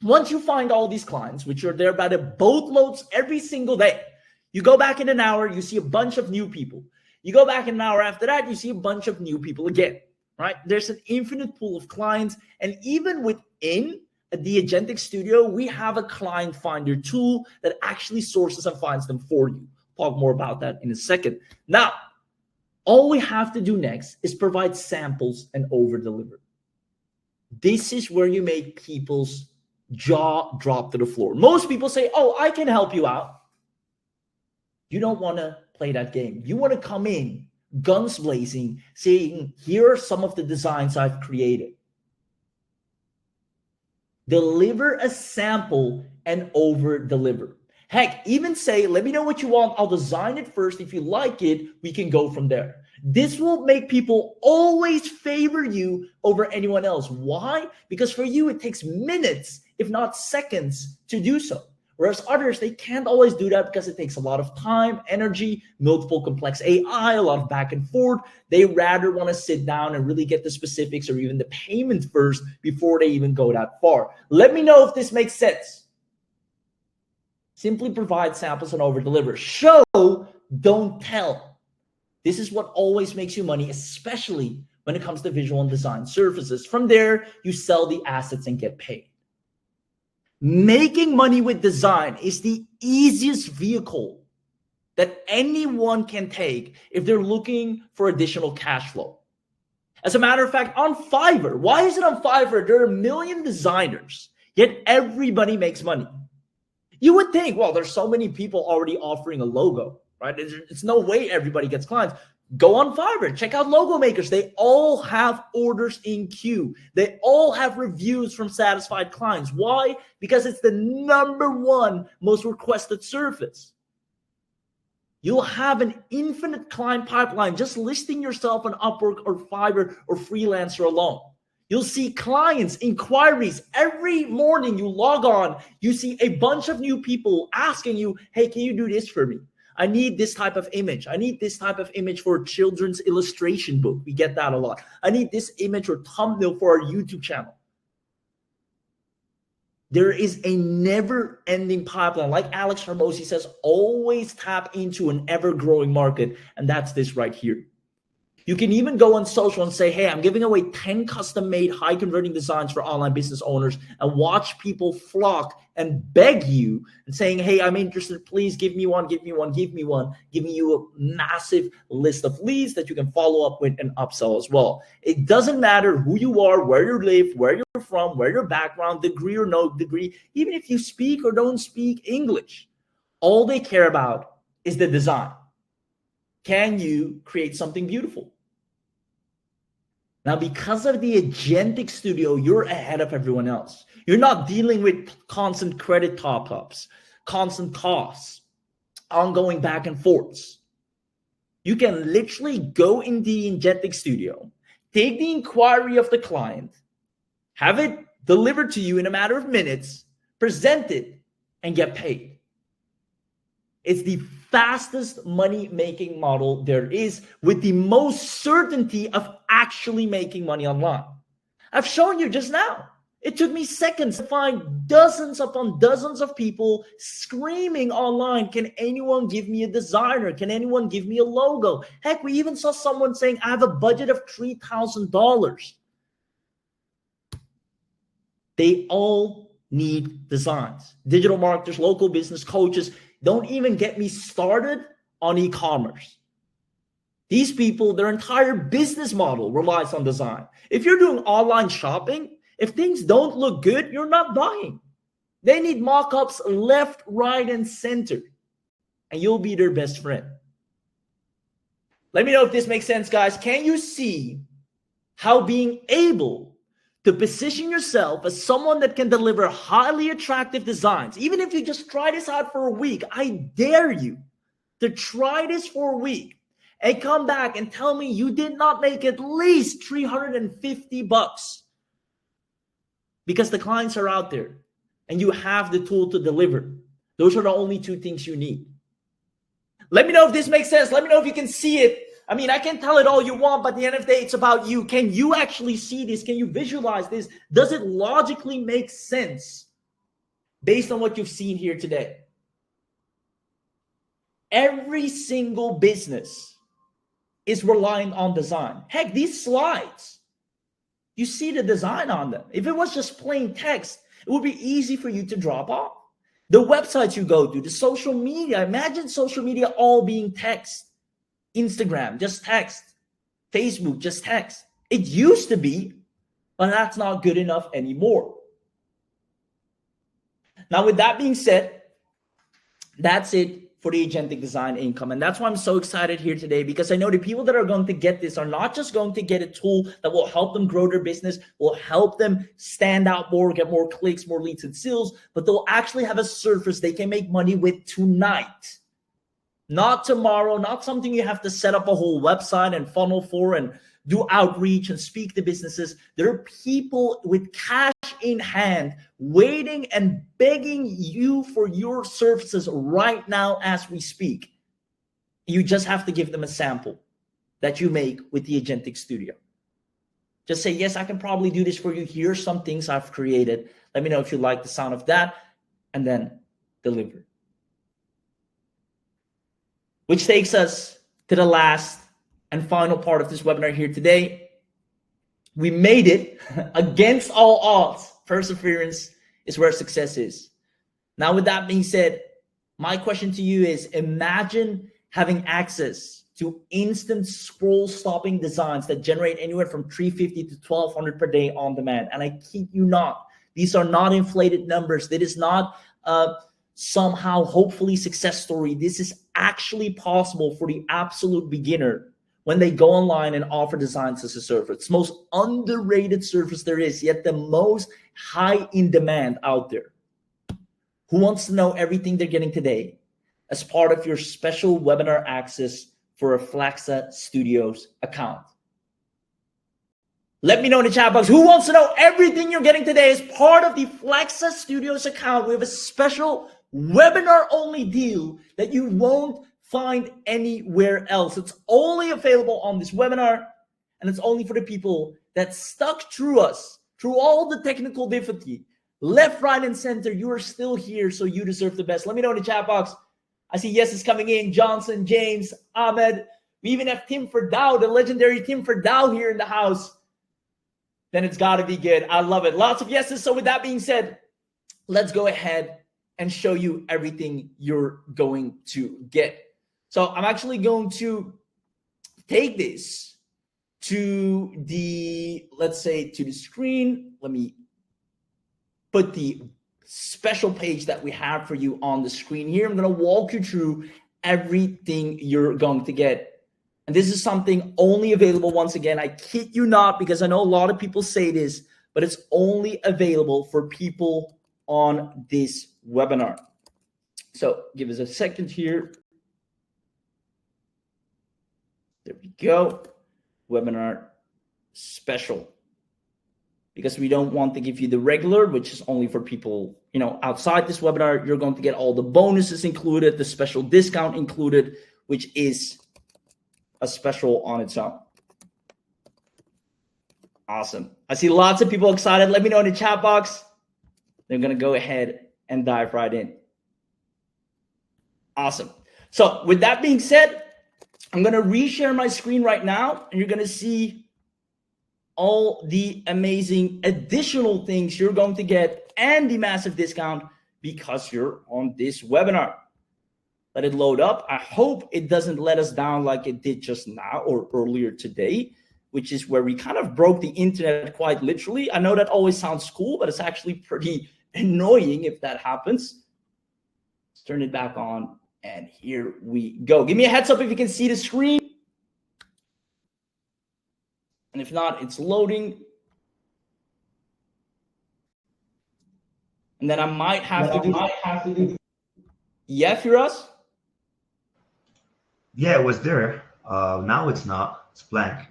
Once you find all these clients, which are there by the boatloads every single day, you go back in an hour, you see a bunch of new people. You go back in an hour after that, you see a bunch of new people again, right? There's an infinite pool of clients. And even within the Agentic Studio, we have a client finder tool that actually sources and finds them for you. Talk more about that in a second. Now, all we have to do next is provide samples and over-deliver. This is where you make people's jaw drop to the floor. Most people say, oh, I can help you out. You don't want to play that game. You want to come in guns blazing, saying, here are some of the designs I've created. Deliver a sample and over deliver. Heck, even say, let me know what you want. I'll design it first. If you like it, we can go from there. This will make people always favor you over anyone else. Why? Because for you, it takes minutes, if not seconds, to do so. Whereas others, they can't always do that because it takes a lot of time, energy, multiple complex AI, a lot of back and forth. They rather want to sit down and really get the specifics or even the payment first before they even go that far. Let me know if this makes sense. Simply provide samples and over-deliver. Show, don't tell. This is what always makes you money, especially when it comes to visual and design services. From there, you sell the assets and get paid. Making money with design is the easiest vehicle that anyone can take if they're looking for additional cash flow. As a matter of fact, on Fiverr, why is it on Fiverr? There are 1 million designers, yet everybody makes money. You would think, well, there's so many people already offering a logo, right? It's no way everybody gets clients. Go on Fiverr, check out logo makers. They all have orders in queue. They all have reviews from satisfied clients. Why? Because it's the #1 most requested service. You'll have an infinite client pipeline just listing yourself on Upwork or Fiverr or Freelancer alone. You'll see clients, inquiries. Every morning you log on, you see a bunch of new people asking you, hey, can you do this for me? I need this type of image. I need this type of image for a children's illustration book. We get that a lot. I need this image or thumbnail for our YouTube channel. There is a never-ending pipeline. Like Alex Hermosi says, always tap into an ever-growing market, and that's this right here. You can even go on social and say, hey, I'm giving away 10 custom-made, high-converting designs for online business owners, and watch people flock and beg you and saying, hey, I'm interested. Please give me one, give me one, give me one, giving you a massive list of leads that you can follow up with and upsell as well. It doesn't matter who you are, where you live, where you're from, where your background, degree or no degree, even if you speak or don't speak English. All they care about is the design. Can you create something beautiful? Now, because of the Agentic Studio, you're ahead of everyone else. You're not dealing with constant credit top-ups, constant costs, ongoing back and forths. You can literally go in the Agentic Studio, take the inquiry of the client, have it delivered to you in a matter of minutes, present it, and get paid. It's the fastest money-making model there is, with the most certainty of actually making money online. I've shown you just now. It took me seconds to find dozens upon dozens of people screaming online, can anyone give me a designer? Can anyone give me a logo? Heck, we even saw someone saying, I have a budget of $3,000. They all need designs. Digital marketers, local business coaches. Don't even get me started on e-commerce. These people, their entire business model relies on design. If you're doing online shopping, if things don't look good, you're not buying. They need mock-ups left, right, and center, and you'll be their best friend. Let me know if this makes sense, guys. Can you see how being able to position yourself as someone that can deliver highly attractive designs, even if you just try this out for a week, I dare you to try this for a week and come back and tell me you did not make at least $350 because the clients are out there and you have the tool to deliver. Those are the only two things you need. Let me know if this makes sense. Let me know if you can see it. I mean, I can tell it all you want, but at the end of the day, it's about you. Can you actually see this? Can you visualize this? Does it logically make sense based on what you've seen here today? Every single business is reliant on design. Heck, these slides, you see the design on them. If it was just plain text, it would be easy for you to drop off. The websites you go to, the social media, imagine social media all being text. Instagram, just text. Facebook, just text. It used to be, but that's not good enough anymore. Now, with that being said, that's it for the agentic design income. And that's why I'm so excited here today, because I know the people that are going to get this are not just going to get a tool that will help them grow their business, will help them stand out more, get more clicks, more leads and sales, but they'll actually have a surface they can make money with tonight. Not tomorrow, not something you have to set up a whole website and funnel for and do outreach and speak to businesses. There are people with cash in hand waiting and begging you for your services right now as we speak. You just have to give them a sample that you make with the Agentic Studio. Just say, yes, I can probably do this for you. Here's some things I've created. Let me know if you like the sound of that, and then deliver. Which takes us to the last and final part of this webinar here today. We made it against all odds. Perseverance is where success is. Now, with that being said, my question to you is, imagine having access to instant scroll stopping designs that generate anywhere from $350 to $1,200 per day on demand. And I kid you not, these are not inflated numbers. That is not somehow hopefully success story. This is actually possible for the absolute beginner when they go online and offer designs as a service. It's the most underrated service there is, yet the most high in demand out there. Who wants to know everything they're getting today? as part of your special webinar access for a Flaxxa Studios account. Let me know in the chat box who wants to know everything you're getting today as part of the Flaxxa Studios account. We have a special webinar only deal that you won't find anywhere else. It's only available on this webinar, and it's only for the people that stuck through us, through all the technical difficulty, left, right, and center. You are still here, so you deserve the best. Let me know in the chat box. I see yeses coming in. Johnson, James, Ahmed. We even have Tim Ferdau, the legendary Tim Ferdau here in the house. Then it's got to be good. I love it. Lots of yeses. So with that being said, let's go ahead and show you everything you're going to get. So I'm actually going to take this to the, let's say, to the screen. Let me put the special page that we have for you on the screen here. I'm going to walk you through everything you're going to get. And this is something only available, once again, I kid you not, because I know a lot of people say this, but it's only available for people on this webinar. So give us a second here. There we go. Webinar special. Because we don't want to give you the regular, which is only for people, you know, outside this webinar. You're going to get all the bonuses included, the special discount included, which is a special on its own. Awesome. I see lots of people excited. Let me know in the chat box. They're going to go ahead and dive right in. Awesome. So with that being said, I'm going to reshare my screen right now, and you're going to see all the amazing additional things you're going to get and the massive discount because you're on this webinar. Let it load up. I hope it doesn't let us down like it did just now or earlier today, which is where we kind of broke the internet quite literally. I know that always sounds cool, but it's actually pretty annoying if that happens. Let's turn it back on, and here we go. Give me a heads up if you can see the screen. And if not, it's loading. And then I might have to do. Yeah, Firas? Yeah, it was there. Now it's not. It's blank.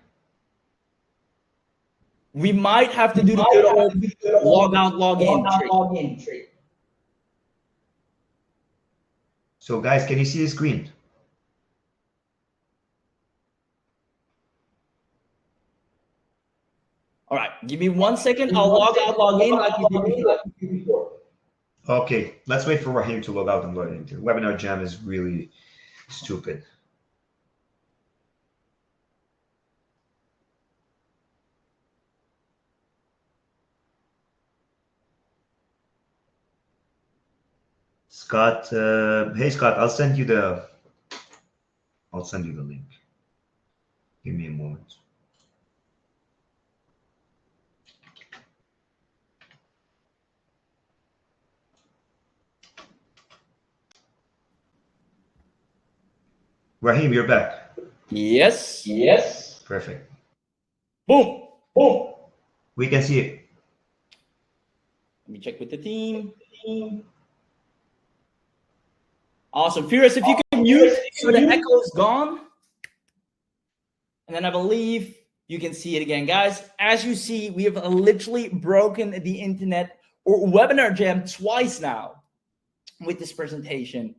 We might have to do the good old log out, log in trick. So guys, can you see the screen? All right, give me 1 second. I'll log out, log in like we did before. Okay, let's wait for Raheem to log out and log in. Webinar Jam is really stupid. Scott, hey Scott, I'll send you the link. Give me a moment. Raheem, you're back. Yes. Perfect. Boom. We can see it. Let me check with the team. Awesome. Furious, if you can mute so the echo is gone. And then I believe you can see it again. Guys, as you see, we have literally broken the internet or webinar jam twice now with this presentation.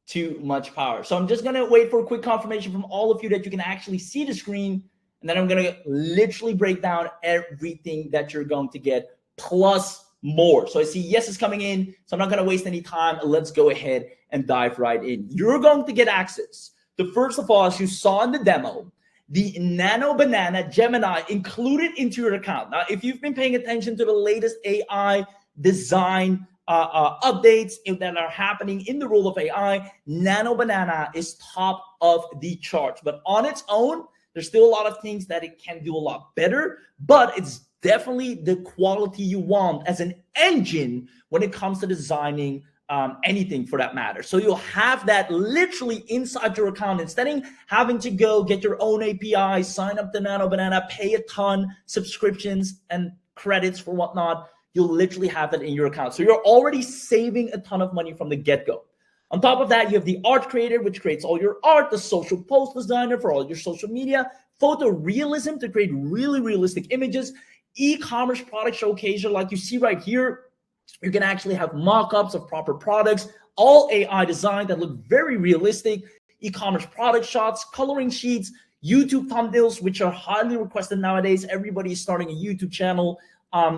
Too much power. So I'm just going to wait for a quick confirmation from all of you that you can actually see the screen. And then I'm going to literally break down everything that you're going to get plus more. So I see yes is coming in. So I'm not going to waste any time. Let's go ahead and dive right in. You're going to get access to, first of all, as you saw in the demo, the Nano Banana Gemini included into your account. Now, if you've been paying attention to the latest AI design updates that are happening in the world of AI, Nano Banana is top of the charts. But on its own, there's still a lot of things that it can do a lot better, but it's definitely the quality you want as an engine when it comes to designing anything for that matter. So you'll have that literally inside your account instead of having to go get your own API, sign up to Nano Banana, pay a ton, subscriptions and credits for whatnot. You'll literally have that in your account. So you're already saving a ton of money from the get-go. On top of that, you have the art creator, which creates all your art, the social post designer for all your social media, photorealism to create really realistic images, e-commerce product showcaser, like you see right here. You can actually have mock-ups of proper products, all AI design that look very realistic, e-commerce product shots, coloring sheets, YouTube thumbnails, which are highly requested nowadays. Everybody is starting a YouTube channel.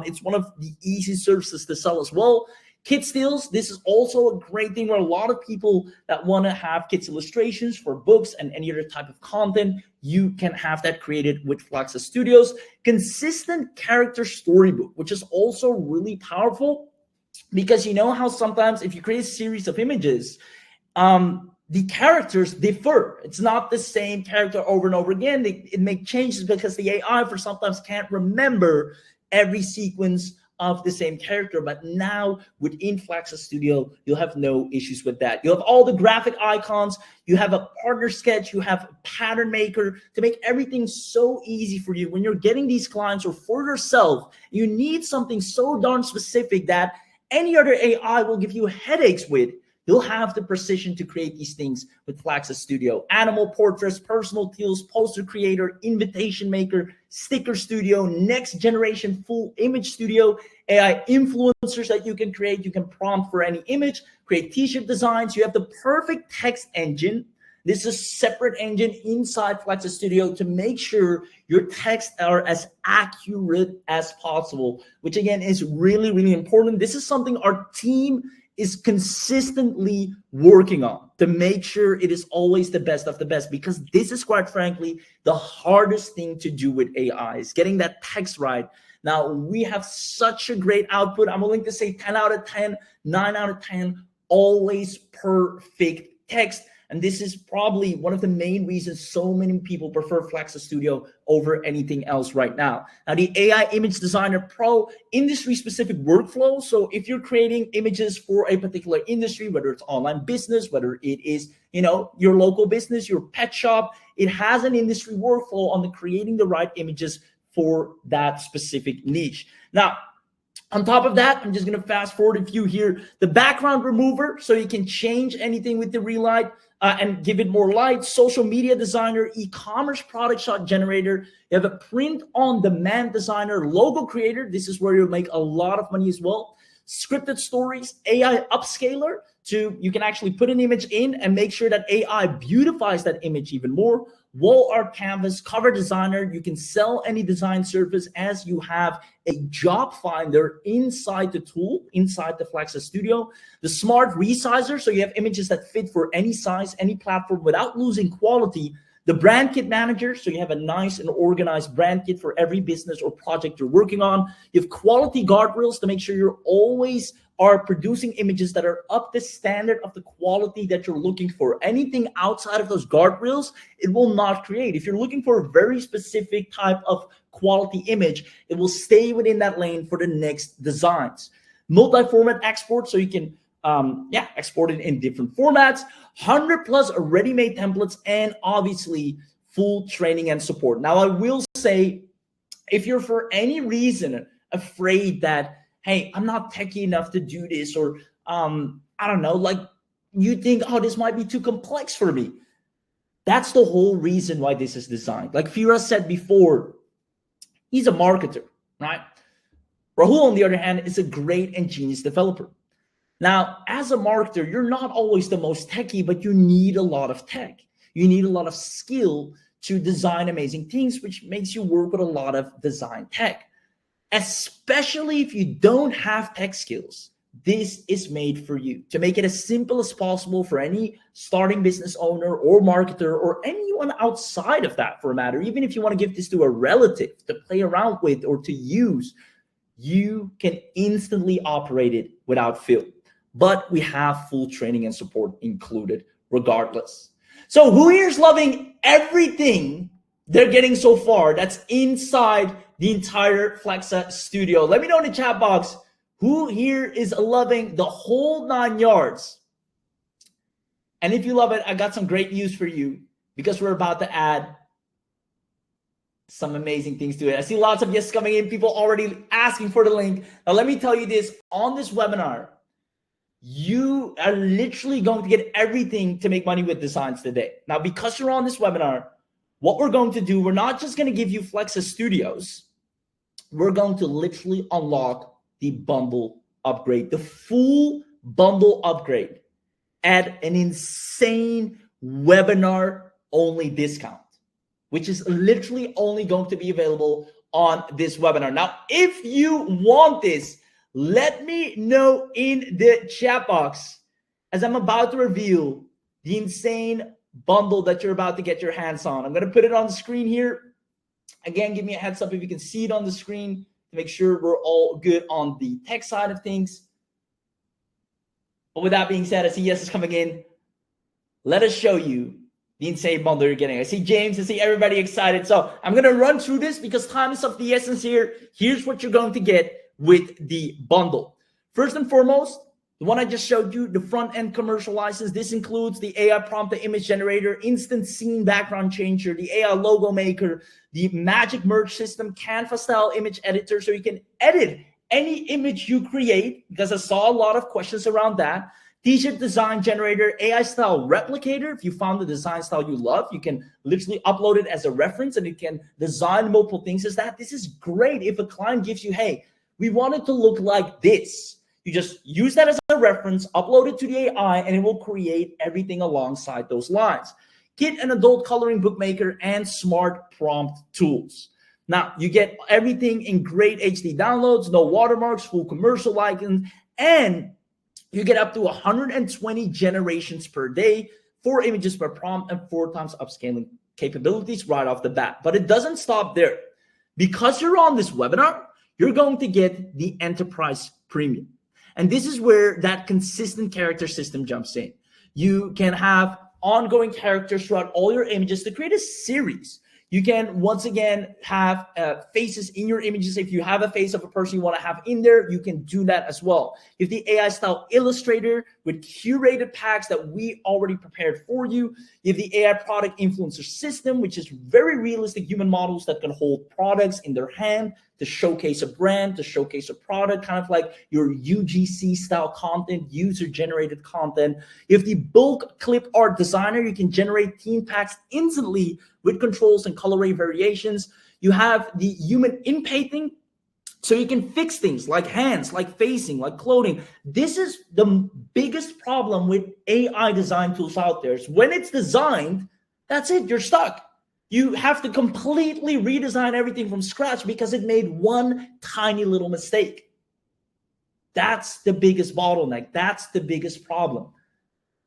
It's one of the easy services to sell as well. Kit stills, this is also a great thing where a lot of people that want to have kids illustrations for books and any other type of content, you can have that created with Flaxxa Studios. Consistent character storybook, which is also really powerful because you know how sometimes if you create a series of images, the characters differ. It's not the same character over and over again. It makes changes because the AI for sometimes can't remember every sequence of the same character. But now within Flaxxa Studio, you'll have no issues with that. You'll have all the graphic icons. You have a partner sketch. You have a pattern maker to make everything so easy for you. When you're getting these clients or for yourself, you need something so darn specific that any other AI will give you headaches with. You'll have the precision to create these things with Flaxxa Studio. Animal portraits, personal tools, poster creator, invitation maker, sticker studio, next generation full image studio, AI influencers that you can create. You can prompt for any image, create t-shirt designs. You have the perfect text engine. This is a separate engine inside Flaxxa Studio to make sure your texts are as accurate as possible, which again is really, really important. This is something our team is consistently working on to make sure it is always the best of the best, because this is quite frankly the hardest thing to do with AI is getting that text right. Now we have such a great output. I'm willing to say 10 out of 10, 9 out of 10, always perfect text. And this is probably one of the main reasons so many people prefer Flaxxa Studio over anything else right now. Now, the AI Image Designer Pro, industry-specific workflow. So if you're creating images for a particular industry, whether it's online business, whether it is, you know, your local business, your pet shop, it has an industry workflow on the creating the right images for that specific niche. Now, on top of that, I'm just going to fast forward a few here. The background remover, so you can change anything with the relight and give it more light. Social media designer, e-commerce product shot generator. You have a print on demand designer, logo creator. This is where you'll make a lot of money as well. Scripted stories, AI upscaler. You can actually put an image in and make sure that AI beautifies that image even more. Wall art canvas, cover designer. You can sell any design service as you have a job finder inside the tool, inside the Flaxxa Studio. The smart resizer, so you have images that fit for any size, any platform without losing quality. The brand kit manager, so you have a nice and organized brand kit for every business or project you're working on. You have quality guardrails to make sure you're always are producing images that are up the standard of the quality that you're looking for. Anything outside of those guardrails, it will not create. If you're looking for a very specific type of quality image, it will stay within that lane for the next designs. Multi-format export, so you can export it in different formats. 100 plus ready-made templates, and obviously full training and support. Now, I will say, if you're for any reason afraid that, hey, I'm not techie enough to do this, or I don't know, like you think, oh, this might be too complex for me. That's the whole reason why this is designed. Like Firas said before, he's a marketer, right? Rahul, on the other hand, is a great and genius developer. Now, as a marketer, you're not always the most techie, but you need a lot of tech. You need a lot of skill to design amazing things, which makes you work with a lot of design tech. Especially if you don't have tech skills, this is made for you to make it as simple as possible for any starting business owner or marketer or anyone outside of that for a matter. Even if you want to give this to a relative to play around with or to use, you can instantly operate it without fail. But we have full training and support included regardless. So who here is loving everything they're getting so far that's inside the entire Flaxxa Studio? Let me know in the chat box who here is loving the whole 9 yards. And if you love it, I got some great news for you, because we're about to add some amazing things to it. I see lots of yes coming in, people already asking for the link. Now let me tell you this, on this webinar, you are literally going to get everything to make money with designs today. Now, because you're on this webinar, what we're going to do, we're not just going to give you Flaxxa Studios. We're going to literally unlock the bundle upgrade, the full bundle upgrade at an insane webinar only discount, which is literally only going to be available on this webinar. Now, if you want this, let me know in the chat box as I'm about to reveal the insane bundle that you're about to get your hands on. I'm going to put it on the screen here. Again, give me a heads up if you can see it on the screen to make sure we're all good on the tech side of things. But with that being said, I see yes is coming in. Let us show you the insane bundle you're getting. I see James, I see everybody excited. So I'm going to run through this because time is of the essence here. Here's what you're going to get with the bundle. First and foremost, the one I just showed you, the front-end commercial license. This includes the AI prompt to image generator, instant scene background changer, the AI logo maker, the magic merge system, Canva style image editor, so you can edit any image you create, because I saw a lot of questions around that. T-shirt design generator, AI style replicator. If you found the design style you love, you can literally upload it as a reference and you can design multiple things as that. This is great if a client gives you, hey, we want it to look like this. You just use that as a reference, upload it to the AI, and it will create everything alongside those lines. Get an adult coloring bookmaker and smart prompt tools. Now, you get everything in great HD downloads, no watermarks, full commercial icons, and you get up to 120 generations per day, 4 images per prompt, and 4 times upscaling capabilities right off the bat. But it doesn't stop there. Because you're on this webinar, you're going to get the Enterprise Premium. And this is where that consistent character system jumps in. You can have ongoing characters throughout all your images to create a series. You can, once again, have faces in your images. If you have a face of a person you want to have in there, you can do that as well. You have the AI style illustrator with curated packs that we already prepared for you. You have the AI product influencer system, which is very realistic human models that can hold products in their hand to showcase a brand, to showcase a product, kind of like your UGC style content, user generated content. You have the bulk clip art designer. You can generate theme packs instantly with controls and color ray variations. You have the human inpainting, so you can fix things like hands, like facing, like clothing. This is the biggest problem with AI design tools out there. Is when it's designed, that's it, you're stuck. You have to completely redesign everything from scratch because it made one tiny little mistake. That's the biggest bottleneck. That's the biggest problem.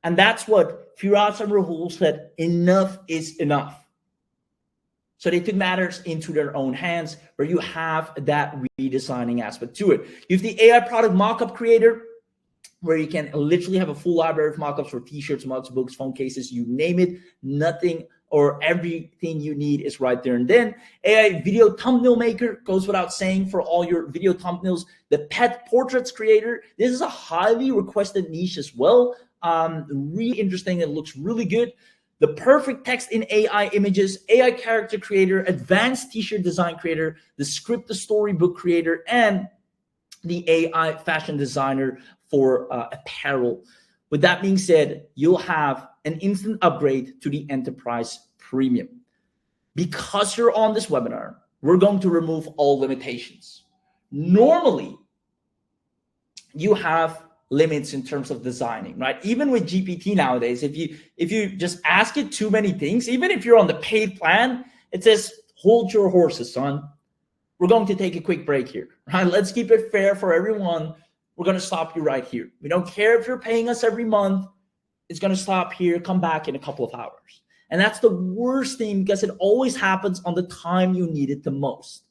And that's what Firas and Rahul said, enough is enough. So they took matters into their own hands, where you have that redesigning aspect to it. You have the AI product mockup creator, where you can literally have a full library of mockups for t-shirts, mugs, books, phone cases, you name it. Nothing or everything you need is right there and then. AI video thumbnail maker goes without saying for all your video thumbnails. The pet portraits creator, this is a highly requested niche as well. Really interesting. It looks really good. The perfect text in AI images, AI character creator, advanced t-shirt design creator, the script to storybook creator, and the AI fashion designer for apparel. With that being said, you'll have an instant upgrade to the Enterprise Premium. Because you're on this webinar, we're going to remove all limitations. Normally, you have limits in terms of designing, right? Even with GPT nowadays, if you just ask it too many things, even if you're on the paid plan, it says, hold your horses, son. We're going to take a quick break here, right? Let's keep it fair for everyone. We're going to stop you right here. We don't care if you're paying us every month. It's going to stop here, come back in a couple of hours. And that's the worst thing because it always happens on the time you need it the most.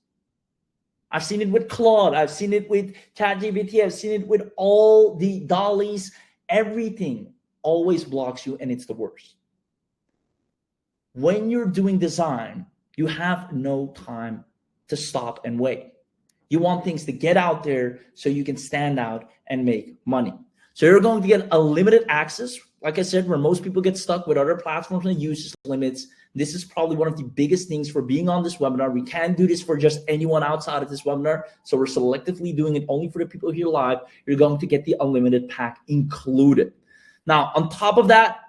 I've seen it with Claude. I've seen it with ChatGPT. I've seen it with all the dollies. Everything always blocks you, and it's the worst. When you're doing design, you have no time to stop and wait. You want things to get out there so you can stand out and make money. So you're going to get a limited access like I said, where most people get stuck with other platforms and usage limits, this is probably one of the biggest things for being on this webinar. We can't do this for just anyone outside of this webinar. So we're selectively doing it only for the people here live. You're going to get the unlimited pack included. Now, on top of that,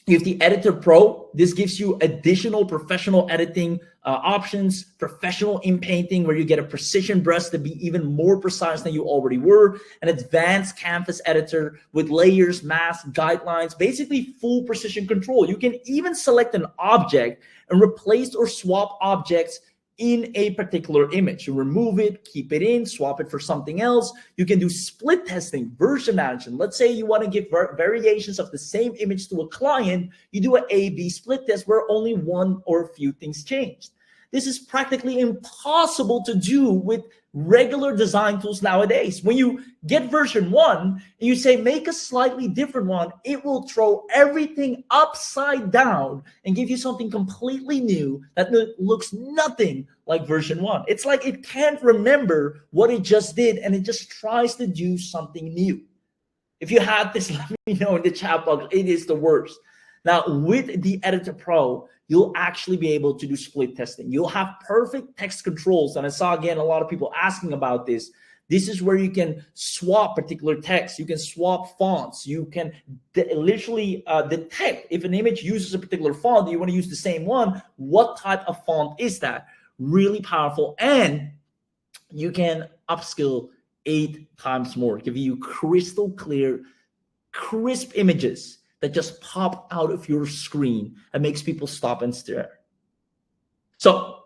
you have the Editor Pro. This gives you additional professional editing options, professional inpainting, where you get a precision brush to be even more precise than you already were, an advanced canvas editor with layers, masks, guidelines, basically full precision control. You can even select an object and replace or swap objects in a particular image. You remove it, keep it in, swap it for something else. You can do split testing, version management. Let's say you want to give variations of the same image to a client. You do an A/B split test where only one or a few things changed. This is practically impossible to do with regular design tools nowadays. When you get version 1 and you say make a slightly different one, it will throw everything upside down and give you something completely new that looks nothing like version 1. It's like it can't remember what it just did and it just tries to do something new. If you had this, let me know in the chat box. It is the worst. Now, with the Editor Pro, you'll actually be able to do split testing. You'll have perfect text controls. And I saw, again, a lot of people asking about this. This is where you can swap particular text. You can swap fonts. You can literally detect if an image uses a particular font, you want to use the same one. What type of font is that? Really powerful. And you can upskill 8 times more, giving you crystal clear, crisp images that just pop out of your screen and makes people stop and stare. So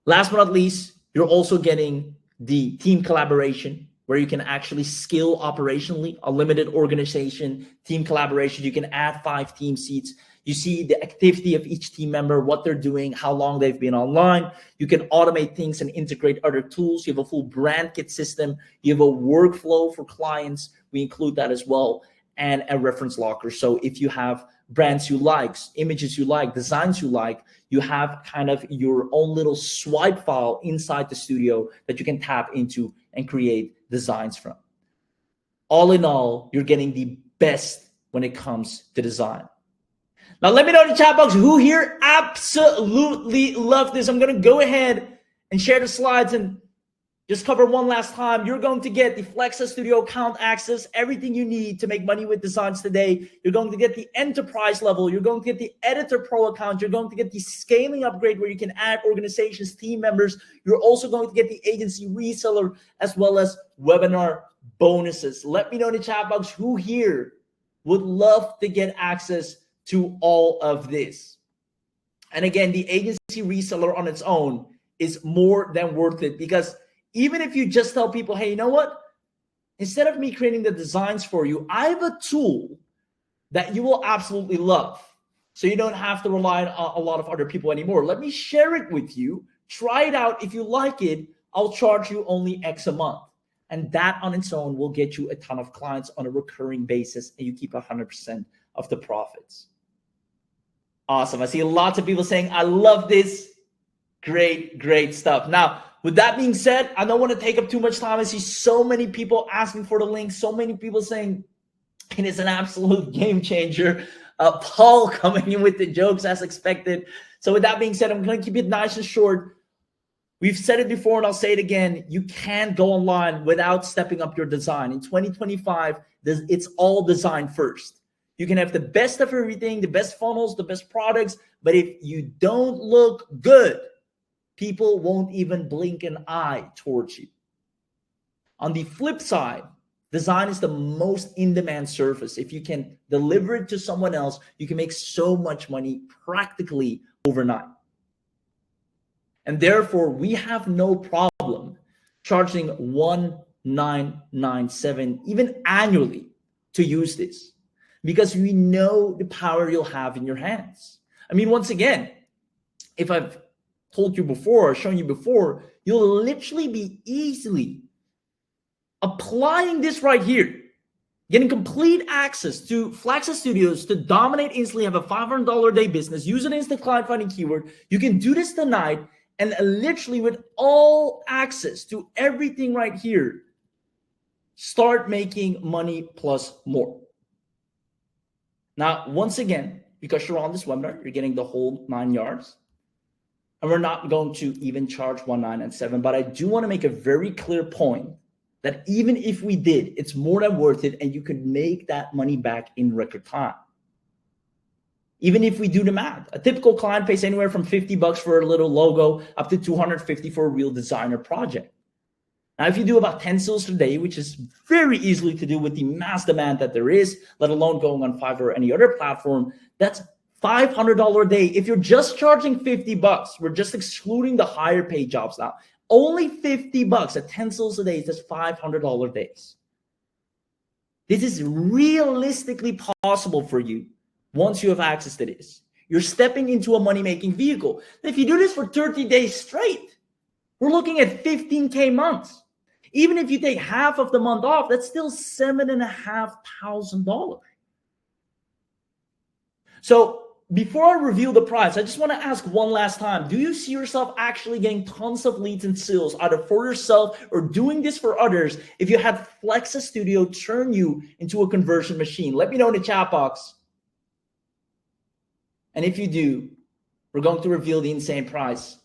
last but not least, you're also getting the team collaboration where you can actually scale operationally, a limited organization, team collaboration. You can add 5 team seats. You see the activity of each team member, what they're doing, how long they've been online. You can automate things and integrate other tools. You have a full brand kit system. You have a workflow for clients. We include that as well. And a reference locker. So if you have brands you like, images you like, designs you like, you have kind of your own little swipe file inside the studio that you can tap into and create designs from. All in all, you're getting the best when it comes to design. Now, let me know in the chat box who here absolutely love this. I'm going to go ahead and share the slides and just cover one last time. You're going to get the Flaxxa Studio account access, everything you need to make money with designs today. You're going to get the enterprise level. You're going to get the Editor Pro account. You're going to get the scaling upgrade where you can add organizations, team members. You're also going to get the agency reseller as well as webinar bonuses. Let me know in the chat box who here would love to get access to all of this. And again, the agency reseller on its own is more than worth it, because even if you just tell people, hey, you know what? Instead of me creating the designs for you, I have a tool that you will absolutely love. So you don't have to rely on a lot of other people anymore. Let me share it with you. Try it out. If you like it, I'll charge you only X a month. And that on its own will get you a ton of clients on a recurring basis, and you keep 100% of the profits. Awesome. I see lots of people saying, I love this. Great, great stuff. Now, with that being said, I don't want to take up too much time. I see so many people asking for the link, so many people saying it is an absolute game changer. Paul coming in with the jokes as expected. So with that being said, I'm going to keep it nice and short. We've said it before and I'll say it again. You can't go online without stepping up your design. In 2025, it's all design first. You can have the best of everything, the best funnels, the best products, but if you don't look good, people won't even blink an eye towards you. On the flip side, design is the most in-demand service. If you can deliver it to someone else, you can make so much money practically overnight. And therefore, we have no problem charging $1,997 even annually to use this, because we know the power you'll have in your hands. I mean, once again, if I've told you before, or shown you before, you'll literally be easily applying this right here, getting complete access to Flaxxa Studios to dominate instantly, have a $500 a day business, use an instant client finding keyword. You can do this tonight, and literally with all access to everything right here, start making money plus more. Now, once again, because you're on this webinar, you're getting the whole 9 yards. And we're not going to even charge 1,997. But I do want to make a very clear point that even if we did, it's more than worth it, and you could make that money back in record time. Even if we do the math, a typical client pays anywhere from $50 for a little logo up to $250 for a real designer project. Now, if you do about 10 sales a day, which is very easily to do with the mass demand that there is, let alone going on Fiverr or any other platform, that's $500 a day. If you're just charging $50, we're just excluding the higher paid jobs now. Only $50 at 10 sales a day, that's $500 days. This is realistically possible for you once you have access to this. You're stepping into a money-making vehicle. If you do this for 30 days straight, we're looking at 15K months. Even if you take half of the month off, that's still $7,500. So before I reveal the price, I just want to ask one last time. Do you see yourself actually getting tons of leads and sales, either for yourself or doing this for others, if you had Flaxxa Studio turn you into a conversion machine? Let me know in the chat box. And if you do, we're going to reveal the insane price.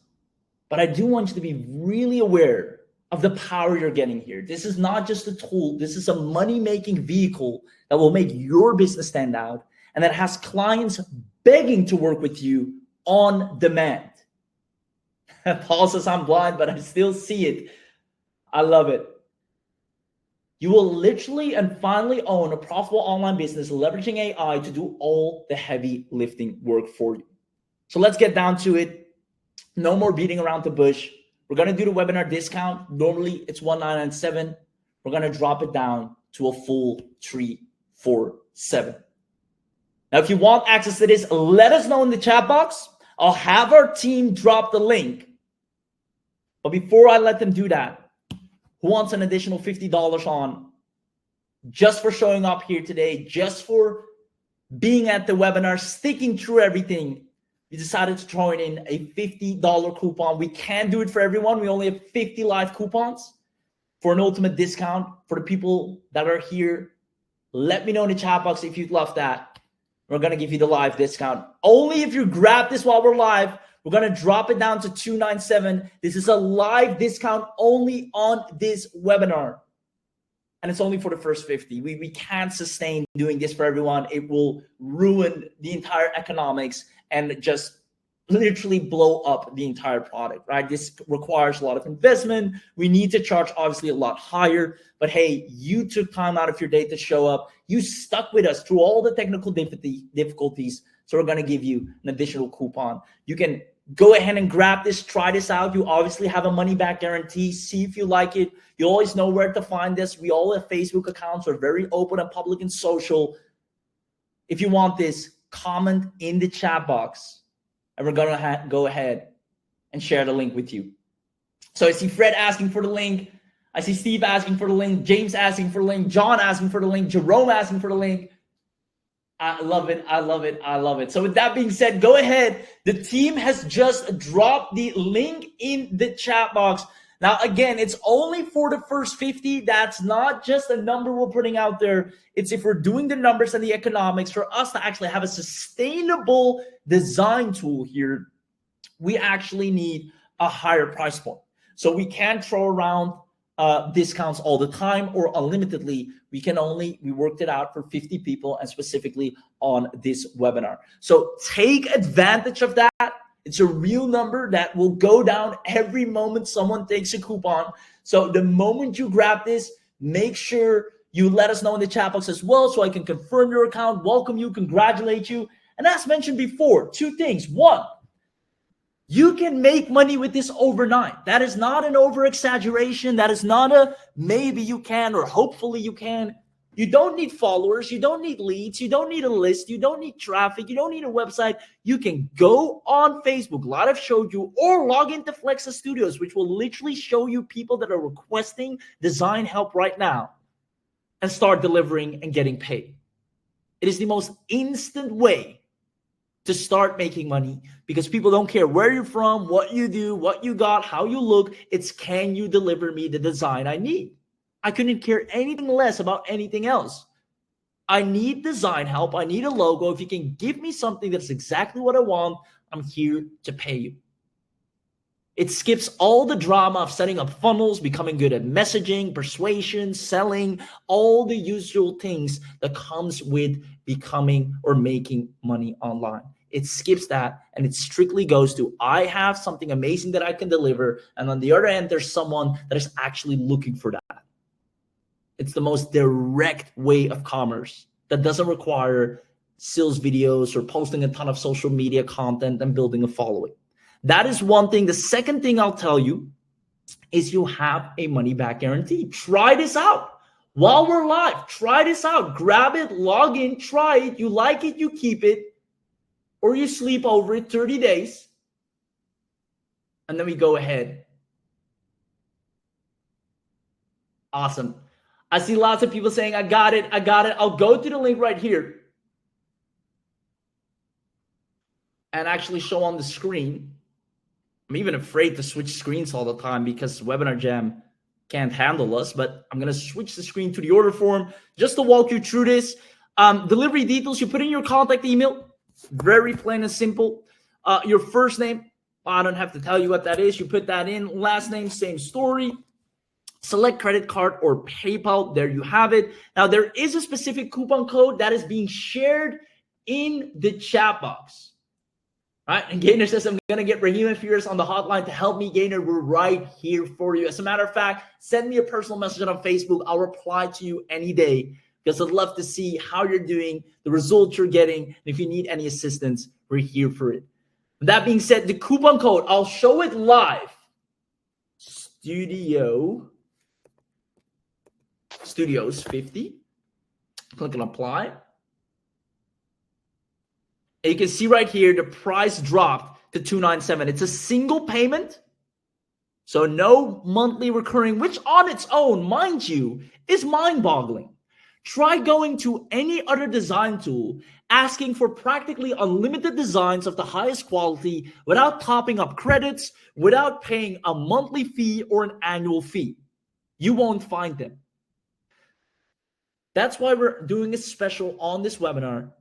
But I do want you to be really aware of the power you're getting here. This is not just a tool. This is a money-making vehicle that will make your business stand out and that has clients begging to work with you on demand. Paul says, I'm blind, but I still see it. I love it. You will literally and finally own a profitable online business leveraging AI to do all the heavy lifting work for you. So let's get down to it. No more beating around the bush. We're going to do the webinar discount. Normally it's $1,997. We're going to drop it down to a full $347. Now, if you want access to this, let us know in the chat box. I'll have our team drop the link. But before I let them do that, who wants an additional $50 on just for showing up here today, just for being at the webinar, sticking through everything? We decided to throw in a $50 coupon. We can't do it for everyone. We only have 50 live coupons for an ultimate discount for the people that are here. Let me know in the chat box if you'd love that. We're going to give you the live discount. Only if you grab this while we're live, we're going to drop it down to $297. This is a live discount only on this webinar. And it's only for the first 50. We can't sustain doing this for everyone. It will ruin the entire economics and just literally blow up the entire product, right? This requires a lot of investment. We need to charge obviously a lot higher, but hey, you took time out of your day to show up. You stuck with us through all the technical difficulties. So we're going to give you an additional coupon. You can go ahead and grab this, try this out. You obviously have a money back guarantee. See if you like it. You always know where to find us. We all have Facebook accounts. We're very open and public and social. If you want this, comment in the chat box. And we're going to go ahead and share the link with you. So I see Fred asking for the link. I see Steve asking for the link. James asking for the link. John asking for the link. Jerome asking for the link. I love it. I love it. I love it. So with that being said, go ahead. The team has just dropped the link in the chat box. Now, again, it's only for the first 50. That's not just a number we're putting out there. It's if we're doing the numbers and the economics for us to actually have a sustainable design tool here, we actually need a higher price point. So we can't throw around discounts all the time or unlimitedly. We worked it out for 50 people and specifically on this webinar. So take advantage of that. It's a real number that will go down every moment someone takes a coupon. So the moment you grab this, make sure you let us know in the chat box as well so I can confirm your account, welcome you, congratulate you. And as mentioned before, two things. One, you can make money with this overnight. That is not an over-exaggeration. That is not a maybe you can or hopefully you can. You don't need followers. You don't need leads. You don't need a list. You don't need traffic. You don't need a website. You can go on Facebook, like I've showed you, or log into Flaxxa Studios, which will literally show you people that are requesting design help right now and start delivering and getting paid. It is the most instant way to start making money because people don't care where you're from, what you do, what you got, how you look. It's can you deliver me the design I need? I couldn't care anything less about anything else. I need design help. I need a logo. If you can give me something that's exactly what I want, I'm here to pay you. It skips all the drama of setting up funnels, becoming good at messaging, persuasion, selling, all the usual things that comes with becoming or making money online. It skips that, and it strictly goes to, I have something amazing that I can deliver, and on the other end, there's someone that is actually looking for that. It's the most direct way of commerce that doesn't require sales videos or posting a ton of social media content and building a following. That is one thing. The second thing I'll tell you is you have a money back guarantee. Try this out while we're live. Try this out. Grab it, log in, try it. You like it, you keep it, or you sleep over it 30 days. And then we go ahead. Awesome. I see lots of people saying, I got it, I got it. I'll go to the link right here and actually show on the screen. I'm even afraid to switch screens all the time because Webinar Jam can't handle us, but I'm going to switch the screen to the order form just to walk you through this. Delivery details, you put in your contact email, very plain and simple. Your first name, I don't have to tell you what that is. You put that in. Last name, same story. Select credit card or PayPal. There you have it. Now, there is a specific coupon code that is being shared in the chat box. All right, and Gainer says, I'm going to get Raheem and Fierce on the hotline to help me. Gainer, we're right here for you. As a matter of fact, send me a personal message on Facebook. I'll reply to you any day because I'd love to see how you're doing, the results you're getting. And if you need any assistance, we're here for it. With that being said, the coupon code, I'll show it live. Studios 50. Click on apply. And you can see right here, the price dropped to $297. It's a single payment. So no monthly recurring, which on its own, mind you, is mind-boggling. Try going to any other design tool, asking for practically unlimited designs of the highest quality without topping up credits, without paying a monthly fee or an annual fee. You won't find them. That's why we're doing a special on this webinar,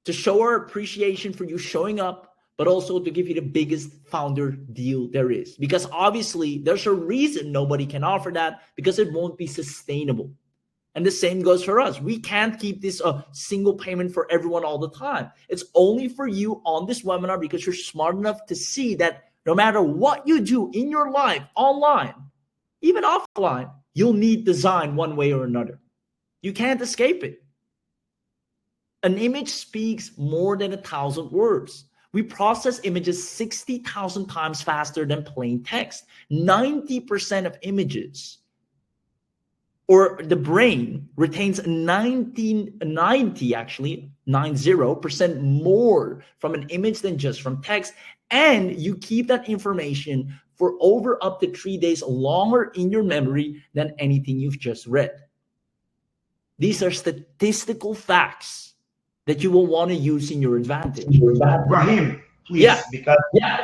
to show our appreciation for you showing up, but also to give you the biggest founder deal there is. Because obviously, there's a reason nobody can offer that, because it won't be sustainable. And the same goes for us. We can't keep this a single payment for everyone all the time. It's only for you on this webinar because you're smart enough to see that no matter what you do in your life, online, even offline, you'll need design one way or another. You can't escape it. An image speaks more than 1,000 words. We process images 60,000 times faster than plain text. 90% of images, or the brain retains 90% more from an image than just from text. And you keep that information for over up to 3 days longer in your memory than anything you've just read. These are statistical facts that you will want to use in your advantage. Raheem, please, because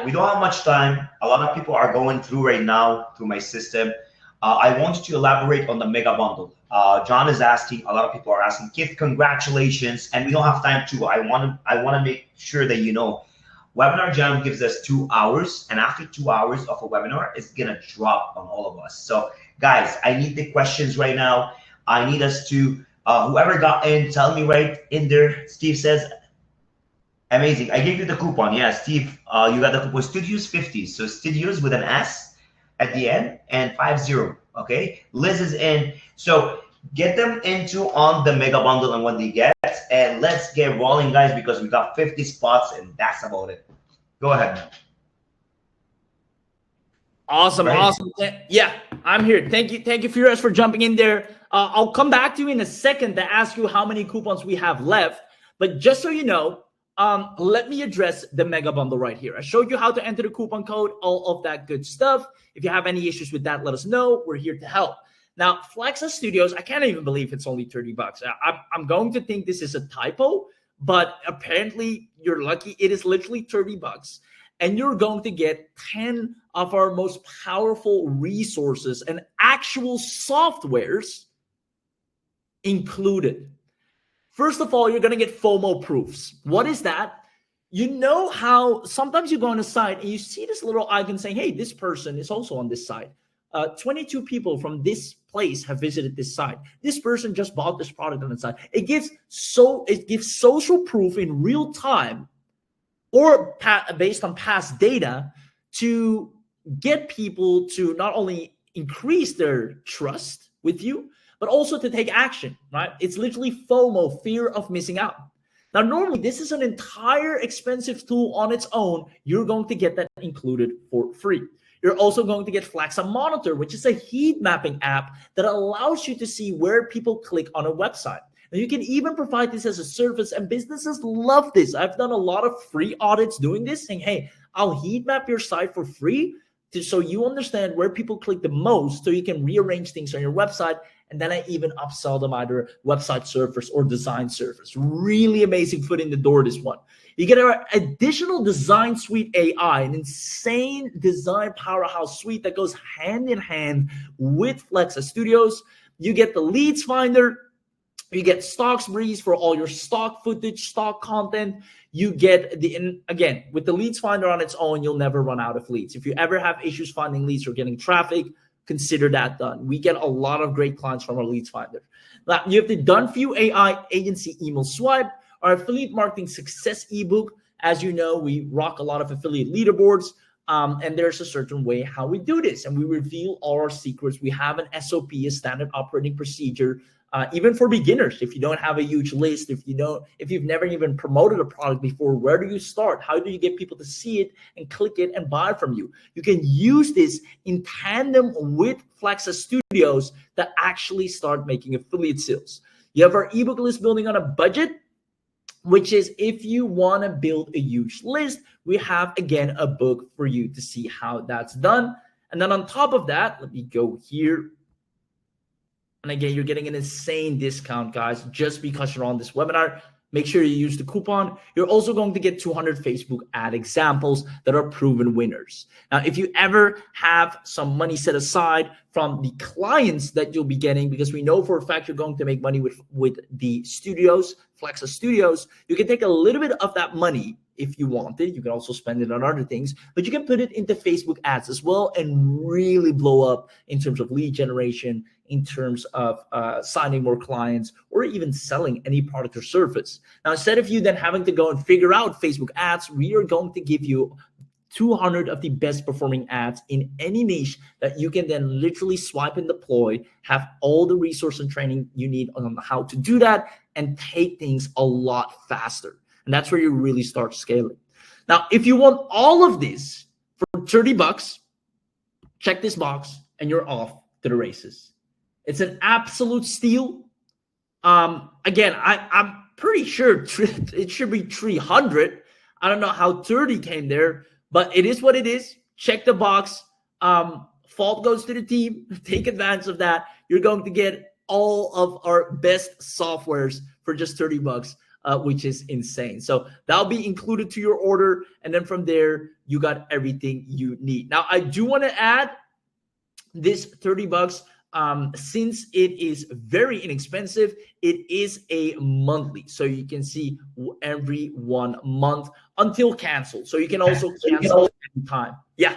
we don't have much time. A lot of people are going through right now through my system. I want you to elaborate on the mega bundle. John is asking, a lot of people are asking, Keith, congratulations. And we don't have time to, I want to make sure that you know, Webinar Jam gives us 2 hours, and after 2 hours of a webinar, it's gonna drop on all of us. So guys, I need the questions right now. I need us to, whoever got in, tell me right in there. Steve says, amazing. I gave you the coupon. Yeah, Steve, you got the coupon Studios 50. So Studios with an S at the end and 50. Okay. Liz is in. So get them into on the mega bundle and what they get. And let's get rolling, guys, because we got 50 spots and that's about it. Go ahead. Awesome, Right. awesome. Yeah, I'm here. Thank you, Furious, for jumping in there. I'll come back to you in a second to ask you how many coupons we have left. But just so you know, let me address the mega bundle right here. I showed you how to enter the coupon code, all of that good stuff. If you have any issues with that, let us know. We're here to help. Now, Flaxxa Studios, I can't even believe it's only 30 bucks. I'm going to think this is a typo, but apparently you're lucky. It is literally 30 bucks. And you're going to get 10 of our most powerful resources and actual softwares included. First of all, you're going to get FOMO proofs. What is that? You know how sometimes you go on a site and you see this little icon saying, hey, this person is also on this site. 22 people from this place have visited this site. This person just bought this product on the site. It gives social proof in real time or based on past data to get people to not only increase their trust with you, but also to take action, right? It's literally FOMO, fear of missing out. Now, normally this is an entire expensive tool on its own. You're going to get that included for free. You're also going to get Flaxxa Monitor, which is a heat mapping app that allows you to see where people click on a website. Now, you can even provide this as a service, and businesses love this. I've done a lot of free audits doing this, saying, hey, I'll heat map your site for free so you understand where people click the most so you can rearrange things on your website. And then I even upsell them either website service or design service. Really amazing foot in the door, this one. You get an additional design suite AI, an insane design powerhouse suite that goes hand in hand with Flaxxa Studios. You get the leads finder. You get Stocks Breeze for all your stock footage, stock content. You get again, with the leads finder on its own, you'll never run out of leads. If you ever have issues finding leads or getting traffic, consider that done. We get a lot of great clients from our leads finder. Now, you have the Done For You AI agency email swipe, our affiliate marketing success ebook. As you know, we rock a lot of affiliate leaderboards. And there's a certain way how we do this. And we reveal all our secrets. We have an SOP, a standard operating procedure, even for beginners. If you don't have a huge list, if you've never even promoted a product before, where do you start? How do you get people to see it and click it and buy from you? You can use this in tandem with Flaxxa Studios to actually start making affiliate sales. You have our ebook list building on a budget, which is if you want to build a huge list, we have, again, a book for you to see how that's done. And then on top of that, let me go here. And again, you're getting an insane discount, guys, just because you're on this webinar. Make sure you use the coupon. You're also going to get 200 Facebook ad examples that are proven winners. Now, if you ever have some money set aside from the clients that you'll be getting, because we know for a fact you're going to make money with the studios, Flaxxa Studios, you can take a little bit of that money if you want it. You can also spend it on other things, but you can put it into Facebook ads as well and really blow up in terms of lead generation, in terms of signing more clients, or even selling any product or service. Now, instead of you then having to go and figure out Facebook ads, we are going to give you 200 of the best performing ads in any niche that you can then literally swipe and deploy, have all the resource and training you need on how to do that, and take things a lot faster. And that's where you really start scaling. Now, if you want all of this for 30 bucks, check this box and you're off to the races. It's an absolute steal. Again, I'm pretty sure it should be 300. I don't know how 30 came there, but it is what it is. Check the box. Fault goes to the team. Take advantage of that. You're going to get all of our best softwares for just 30 bucks, which is insane. So that'll be included to your order. And then from there, you got everything you need. Now, I do want to add this 30 bucks. Since it is very inexpensive, it is a monthly. So you can see every 1 month until canceled. So you can also cancel anytime. Yeah.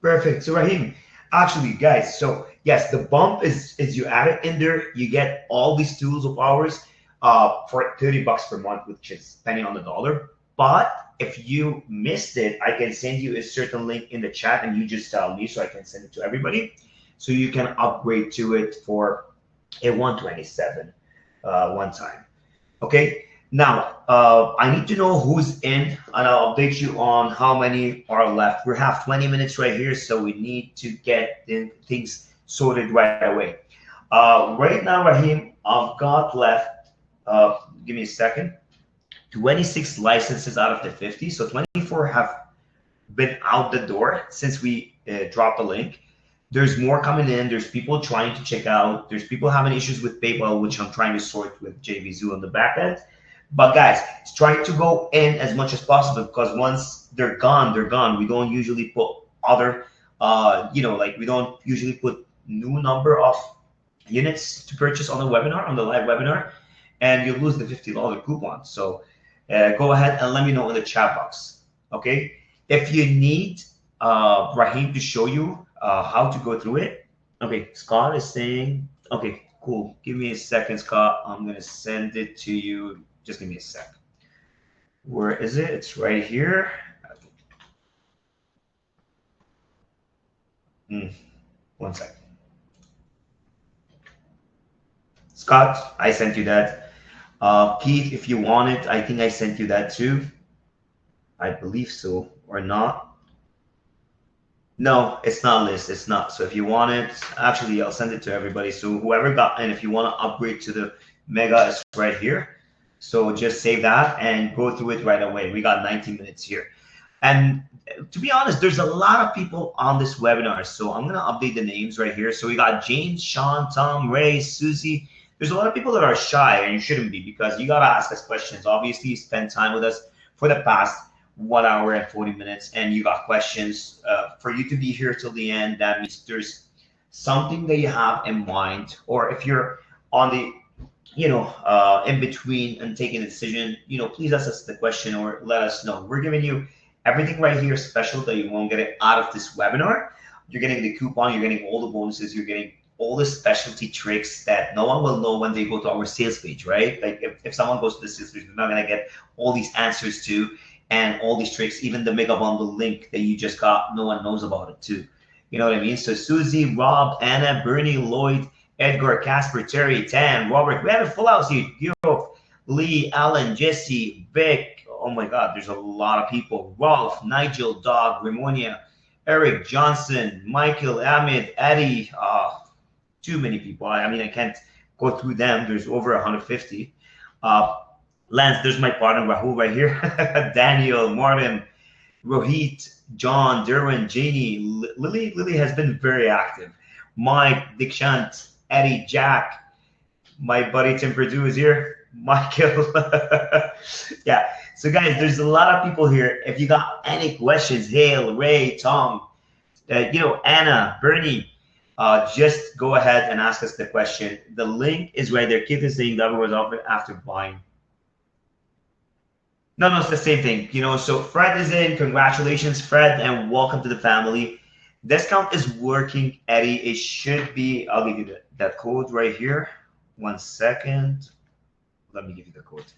Perfect. So Raheem, actually, guys, so yes, the bump is you add it in there, you get all these tools of ours for 30 bucks per month, which is depending on the dollar. But if you missed it, I can send you a certain link in the chat and you just tell me so I can send it to everybody. So you can upgrade to it for a 127 one time. Okay. Now, I need to know who's in, and I'll update you on how many are left. We have 20 minutes right here, so we need to get things sorted right away. Right now, Raheem, I've got left, give me a second, 26 licenses out of the 50. So 24 have been out the door since we dropped the link. There's more coming in. There's people trying to check out. There's people having issues with PayPal, which I'm trying to sort with JVZoo on the back end. But guys, it's trying to go in as much as possible, because once they're gone, they're gone. We don't usually put other, like we don't usually put new number of units to purchase on the webinar, on the live webinar, and you lose the $50 coupon. So go ahead and let me know in the chat box. Okay. If you need Raheem to show you how to go through it. Okay, Scott is saying, okay, cool. Give me a second, Scott. I'm going to send it to you. Just give me a sec. Where is it? It's right here. One sec. Scott, I sent you that. Keith, if you want it, I think I sent you that too. I believe so, or not. No, it's not list. It's not. So if you want it, actually, I'll send it to everybody. So whoever got, and if you want to upgrade to the mega, it's right here. So just save that and go through it right away. We got 90 minutes here. And to be honest, there's a lot of people on this webinar. So I'm going to update the names right here. So we got James, Sean, Tom, Ray, Susie. There's a lot of people that are shy, and you shouldn't be, because you got to ask us questions. Obviously, you spend time with us for the past 1 hour and 40 minutes, and you got questions. For you to be here till the end, that means there's something that you have in mind. Or if you're on the in between and taking a decision, please ask us the question or let us know. We're giving you everything right here special that you won't get it out of this webinar. You're getting the coupon, you're getting all the bonuses, you're getting all the specialty tricks that no one will know when they go to our sales page, right? Like if someone goes to the sales page, they're not gonna get all these answers to, and all these tricks, even the mega bundle link that you just got, no one knows about it too. You know what I mean? So Susie, Rob, Anna, Bernie, Lloyd, Edgar, Casper, Terry, Tan, Robert. We have a full house here. Yo, Lee, Alan, Jesse, Vic. Oh my God, there's a lot of people. Rolf, Nigel, Dog, Ramonia, Eric, Johnson, Michael, Ahmed, Eddie. Too many people. I mean, I can't go through them. There's over 150. Lance, there's my partner Rahul right here. Daniel, Martin, Rohit, John, Derwin, Janie, Lily has been very active. Mike, Dikshant, Eddie, Jack, my buddy Tim Perdue is here. Michael. Yeah. So guys, there's a lot of people here. If you got any questions, Hale, Ray, Tom, Anna, Bernie, just go ahead and ask us the question. The link is right there. Keith is saying that was after buying. No, it's the same thing. So Fred is in. Congratulations, Fred, and welcome to the family. Discount is working, Eddie. It should be. I'll give you that code right here. 1 second. Let me give you the code.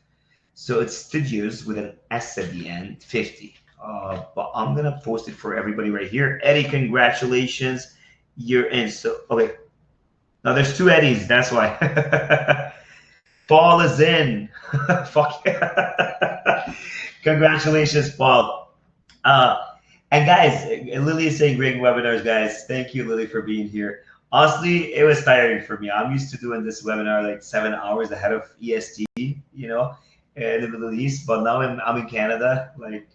So it's Studios with an S at the end, 50. But I'm gonna post it for everybody right here. Eddie, congratulations. You're in. So okay. Now there's 2 Eddies. That's why. Paul is in. Fuck yeah. Congratulations, Paul. And guys, Lily is saying great webinars, guys. Thank you, Lily, for being here. Honestly, it was tiring for me. I'm used to doing this webinar like 7 hours ahead of EST, in the Middle East. But now I'm in Canada. Like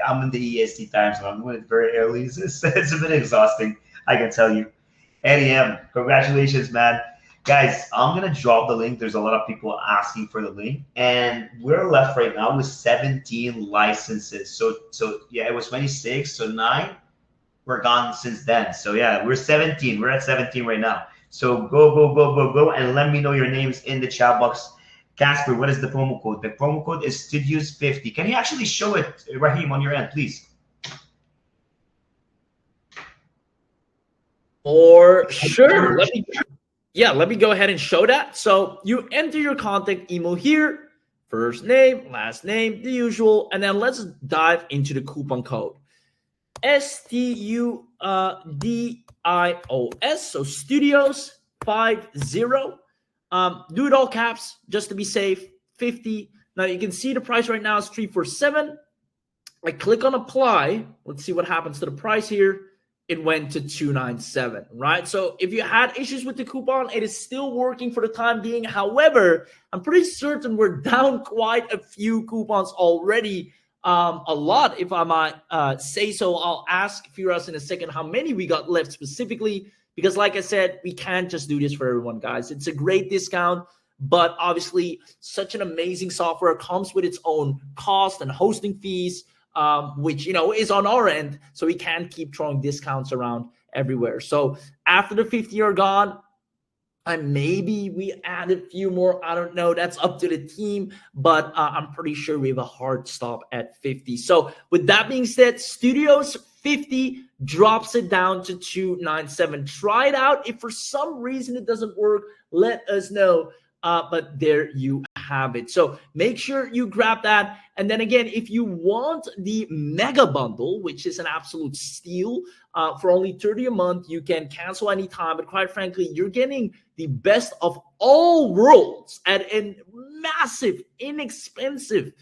I'm in the EST time, so I'm doing it very early. It's a bit exhausting, I can tell you. Eddie M, congratulations, man. Guys, I'm going to drop the link. There's a lot of people asking for the link. And we're left right now with 17 licenses. So yeah, it was 26. So 9 were gone since then. So yeah, we're 17. We're at 17 right now. So go. And let me know your names in the chat box. Casper, what is the promo code? The promo code is Studios50. Can you actually show it, Raheem, on your end, please? For sure. Let me go ahead and show that. So you enter your contact email here, first name, last name, the usual, and then let's dive into the coupon code. STUDIOS, so Studios 50. Do it all caps just to be safe. 50. Now you can see the price right now is 347. I click on apply. Let's see what happens to the price here. It went to 297, right? So if you had issues with the coupon, it is still working for the time being. However, I'm pretty certain we're down quite a few coupons already. A lot, if I might say so. I'll ask Firas in a second how many we got left specifically, because like I said, we can't just do this for everyone, guys. It's a great discount, but obviously such an amazing software comes with its own cost and hosting fees, which is on our end, so we can't keep throwing discounts around everywhere. So after the 50 are gone, And maybe we add a few more. I don't know. That's up to the team, but I'm pretty sure we have a hard stop at 50. So with that being said, Studios 50 drops it down to 297. Try it out. If for some reason it doesn't work, let us know. But there you have it. So make sure you grab that. And then again, if you want the mega bundle, which is an absolute steal, for only 30 a month, you can cancel anytime. But quite frankly, you're getting the best of all worlds at a massive, inexpensive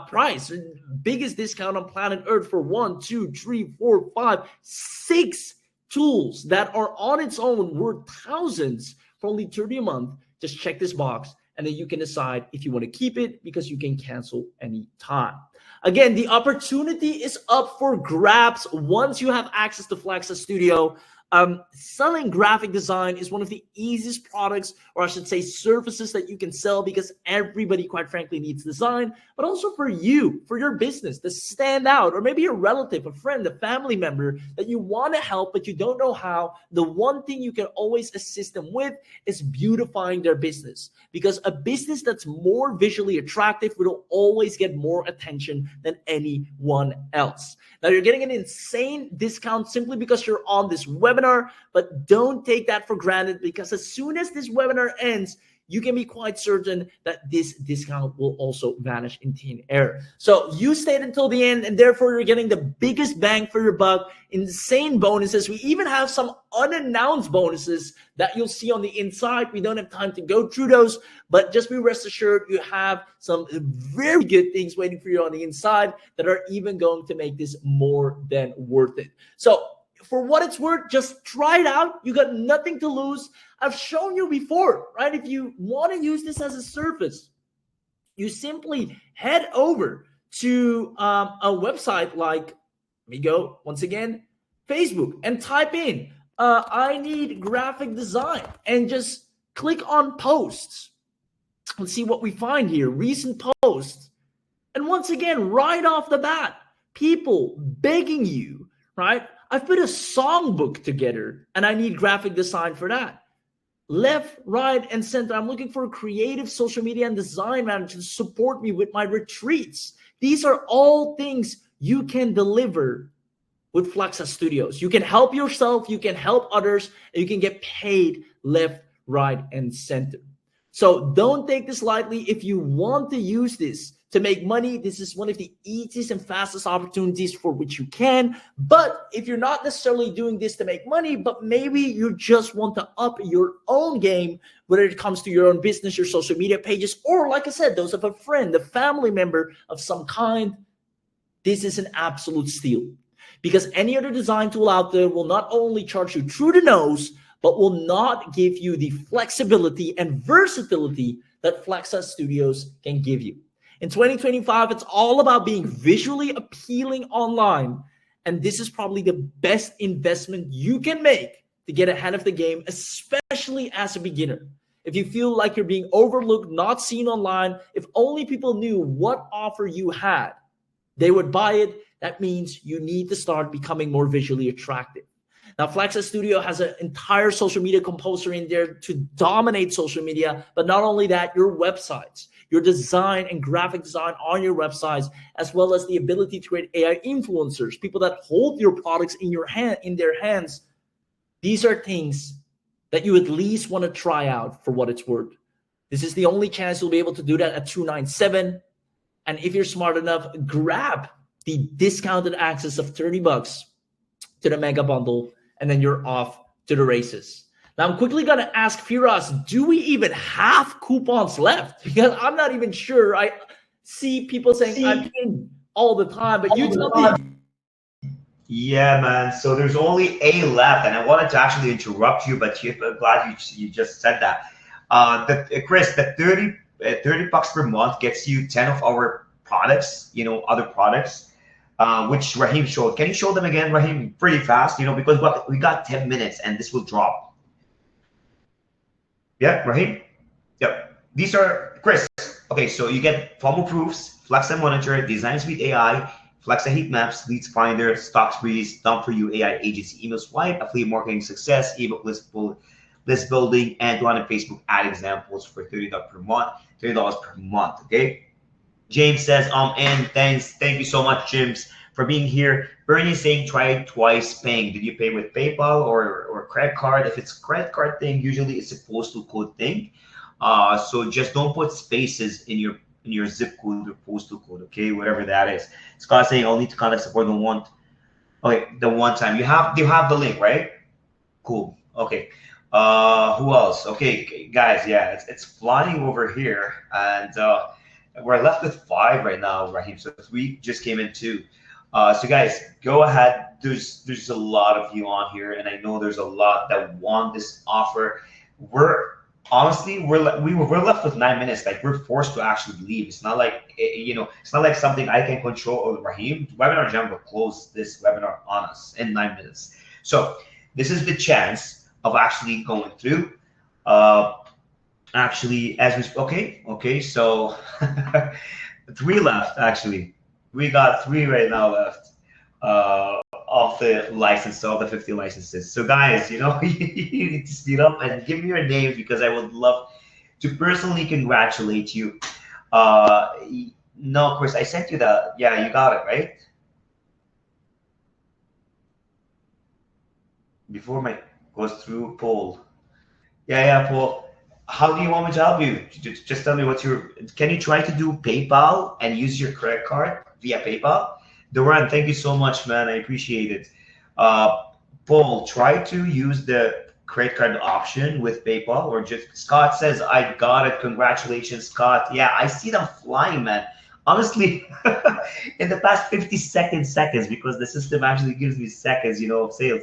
price. Biggest discount on planet Earth for 1, 2, 3, 4, 5, 6 tools that are on its own worth thousands for only 30 a month. Just check this box, and then you can decide if you want to keep it, because you can cancel anytime. Again, the opportunity is up for grabs once you have access to Flaxxa Studio. Selling graphic design is one of the easiest products, or I should say services, that you can sell, because everybody, quite frankly, needs design, but also for you, for your business to stand out, or maybe a relative, a friend, a family member that you want to help, but you don't know how. The one thing you can always assist them with is beautifying their business, because a business that's more visually attractive will always get more attention than anyone else. Now, you're getting an insane discount simply because you're on this webinar, but don't take that for granted, because as soon as this webinar ends, you can be quite certain that this discount will also vanish in thin air. So you stayed until the end, and therefore you're getting the biggest bang for your buck, insane bonuses. We even have some unannounced bonuses that you'll see on the inside. We don't have time to go through those, but just be rest assured you have some very good things waiting for you on the inside that are even going to make this more than worth it. So for what it's worth, just try it out. You got nothing to lose. I've shown you before, right? If you want to use this as a service, you simply head over to a website like, let me go once again, Facebook, and type in, I need graphic design, and just click on posts. Let's see what we find here. Recent posts. And once again, right off the bat, people begging you, right? I've put a songbook together and I need graphic design for that. Left, right, and center. I'm looking for a creative social media and design manager to support me with my retreats. These are all things you can deliver with Flaxxa Studios. You can help yourself, you can help others, and you can get paid left, right, and center. So don't take this lightly. If you want to use this to make money, this is one of the easiest and fastest opportunities for which you can. But if you're not necessarily doing this to make money, but maybe you just want to up your own game, whether it comes to your own business, your social media pages, or like I said, those of a friend, a family member of some kind, this is an absolute steal. Because any other design tool out there will not only charge you through the nose, but will not give you the flexibility and versatility that Flaxxa Studios can give you. In 2025, it's all about being visually appealing online. And this is probably the best investment you can make to get ahead of the game, especially as a beginner. If you feel like you're being overlooked, not seen online, if only people knew what offer you had, they would buy it. That means you need to start becoming more visually attractive. Now, Flaxxa Studio has an entire social media composer in there to dominate social media, but not only that, your websites, your design and graphic design on your websites, as well as the ability to create AI influencers, people that hold your products in their hands. These are things that you at least want to try out for what it's worth. This is the only chance you'll be able to do that at $297. And if you're smart enough, grab the discounted access of $30 to the mega bundle, and then you're off to the races. Now, I'm quickly going to ask Firas, do we even have coupons left? Because I'm not even sure. I see people saying I'm in all the time, but you tell me. Yeah, man. So there's only a left, and I wanted to actually interrupt you, but I'm glad you just said that. Chris, the $30 per month gets you 10 of our products, other products. Which Raheem showed. Can you show them again, Raheem, pretty fast? Because we got 10 minutes and this will drop. Yeah, Raheem? Yep. These are, Chris. Okay, so you get FOMO proofs, Flaxxa Monitor, Designs with AI, Flaxxa Heat Maps, Leads Finder, Stocks Breeze, Dump for You, AI Agency, Email Swipe, Affiliate Marketing Success, Ebook list building, and 200 Facebook ad examples for $30 per month. $30 per month. Okay. James says, and thank you so much, James, for being here. Bernie's saying try twice paying. Did you pay with PayPal or credit card? If it's credit card thing, usually it's a postal code thing. So just don't put spaces in your zip code or postal code, okay, whatever that is. Scott saying I'll need to contact support the one. Okay, the one time you have the link, right? Cool. Okay. Who else? Okay, guys, yeah, it's flying over here, and we're left with 5 right now, Raheem. So 3 just came in too. So guys, go ahead. There's a lot of you on here, and I know there's a lot that want this offer. We're left with 9 minutes. Like, we're forced to actually leave. It's not like it's not like something I can control. Or Raheem, Webinar Jam will close this webinar on us in 9 minutes. So this is the chance of actually going through. Actually, as we okay, so 3 left. Actually, we got 3 right now left of the license, of the 50 licenses. So guys, you need to speed up and give me your names, because I would love to personally congratulate you. No, Chris, I sent you the, yeah, you got it, right? Before my goes through poll. Yeah, Paul. How do you want me to help you? Just tell me can you try to do PayPal and use your credit card via PayPal? Duran, thank you so much, man. I appreciate it. Paul, try to use the credit card option with PayPal, or just Scott says, I got it. Congratulations, Scott. Yeah, I see them flying, man. Honestly, in the past 50 seconds, because the system actually gives me seconds, of sales.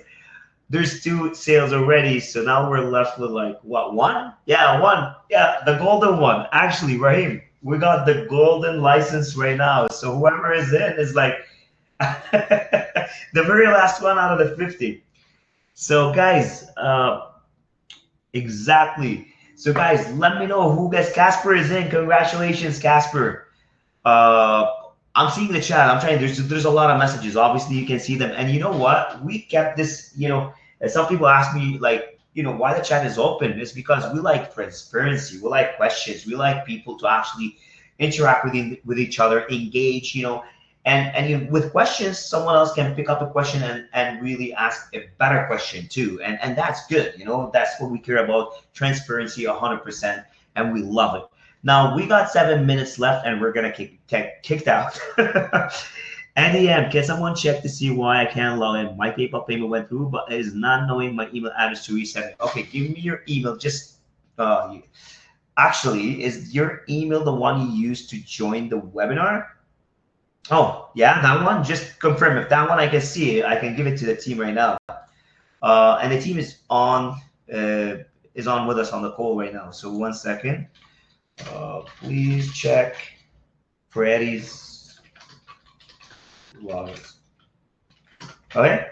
There's 2 sales already, so now we're left with like what, 1? Yeah, 1. Yeah, the golden one. Actually, Raheem, we got the golden license right now. So whoever is in is like the very last one out of the 50. So guys, exactly. So guys, let me know who gets. Casper is in. Congratulations, Casper. I'm seeing the chat. I'm trying. There's a lot of messages. Obviously, you can see them. And you know what? We kept this. And some people ask me, like, why the chat is open. It's because we like transparency. We like questions. We like people to actually interact with each other, engage. And with questions, someone else can pick up a question and really ask a better question too. And that's good. That's what we care about. Transparency, 100%, and we love it. Now we got 7 minutes left, and we're gonna get kicked out. NDM, can someone check to see why I can't log in? My PayPal payment went through, but it is not knowing my email address to reset it. Okay, give me your email. Just actually, is your email the one you used to join the webinar? Oh, yeah, that one. Just confirm if that one I can see it. I can give it to the team right now. And the team is on with us on the call right now. So 1 second. Please check for Eddie's logs. Okay,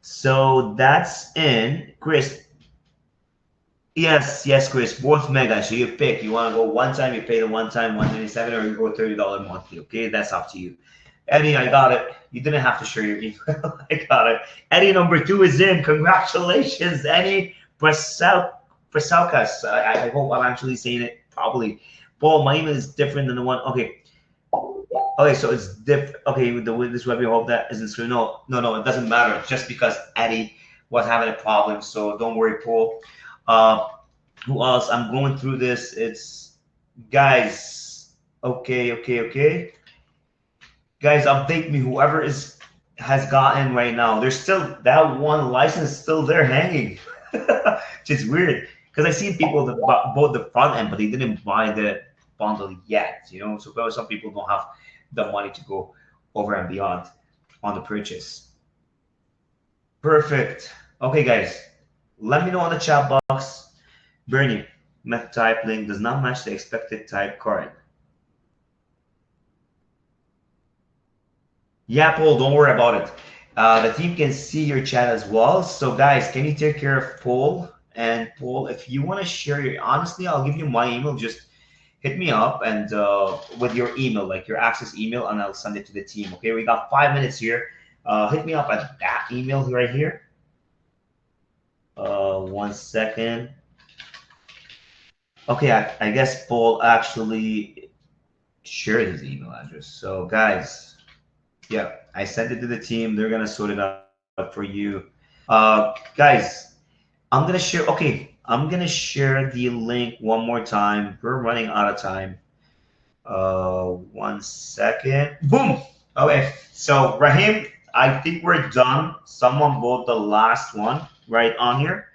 so that's in. Chris, yes, Chris, both mega. So you pick. You want to go one time, you pay the one time, 197, or you go $30 monthly. Okay, that's up to you. Eddie, I got it. You didn't have to share your email. I got it. Eddie number 2 is in. Congratulations, Eddie Prasalkas. I hope I'm actually saying it properly. Paul, my email is different than the one. Okay, so it's different. Okay, with this webinar, hope that isn't true. No, it doesn't matter. Just because Eddie was having a problem, so don't worry, Paul. Who else? I'm going through this. It's guys. Okay. Guys, update me. Whoever has gotten right now. There's still that one license still there hanging. It's weird because I see people that bought the front end, but they didn't buy the bundle yet. So some people don't have the money to go over and beyond on the purchase. Perfect. Okay, guys, let me know on the chat box. Bernie, method type link does not match the expected type card. Yeah, Paul, don't worry about it. The team can see your chat as well. So guys, can you take care of Paul? And Paul, if you want to share honestly, I'll give you my email. Just hit me up and with your email, like your access email, and I'll send it to the team. Okay, we got 5 minutes here. Hit me up at that email right here. 1 second. Okay, I guess Paul actually shared his email address. So guys, yeah, I sent it to the team. They're gonna sort it out for you. Guys, I'm gonna share. Okay, I'm gonna share the link one more time. We're running out of time. 1 second. Boom. Okay, so Rahim, I think we're done. Someone bought the last one right on here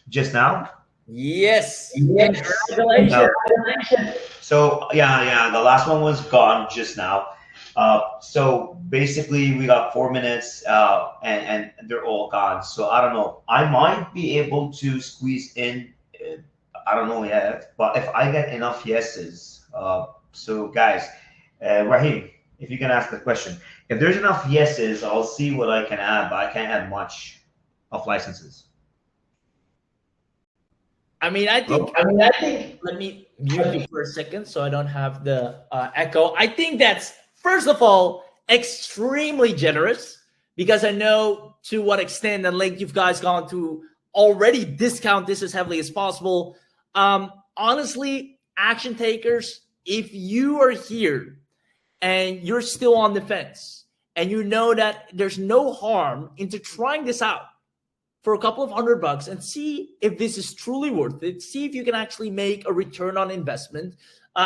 just now. Yes. Yes. Congratulations. So yeah, the last one was gone just now. So basically, we got 4 minutes, and they're all gone. So I don't know. I might be able to squeeze in. I don't know yet, but if I get enough yeses, so guys, Rahim, if you can ask the question, if there's enough yeses, I'll see what I can add, but I can't add much of licenses. I mean, I think. Let me mute you for a second so I don't have the echo. I think that's, first of all, extremely generous, because I know to what extent and length you guys gone to already discount this as heavily as possible. Honestly, action takers, if you are here and you're still on the fence and you know that there's no harm into trying this out for a couple of $100 and see if this is truly worth it. See if you can actually make a return on investment.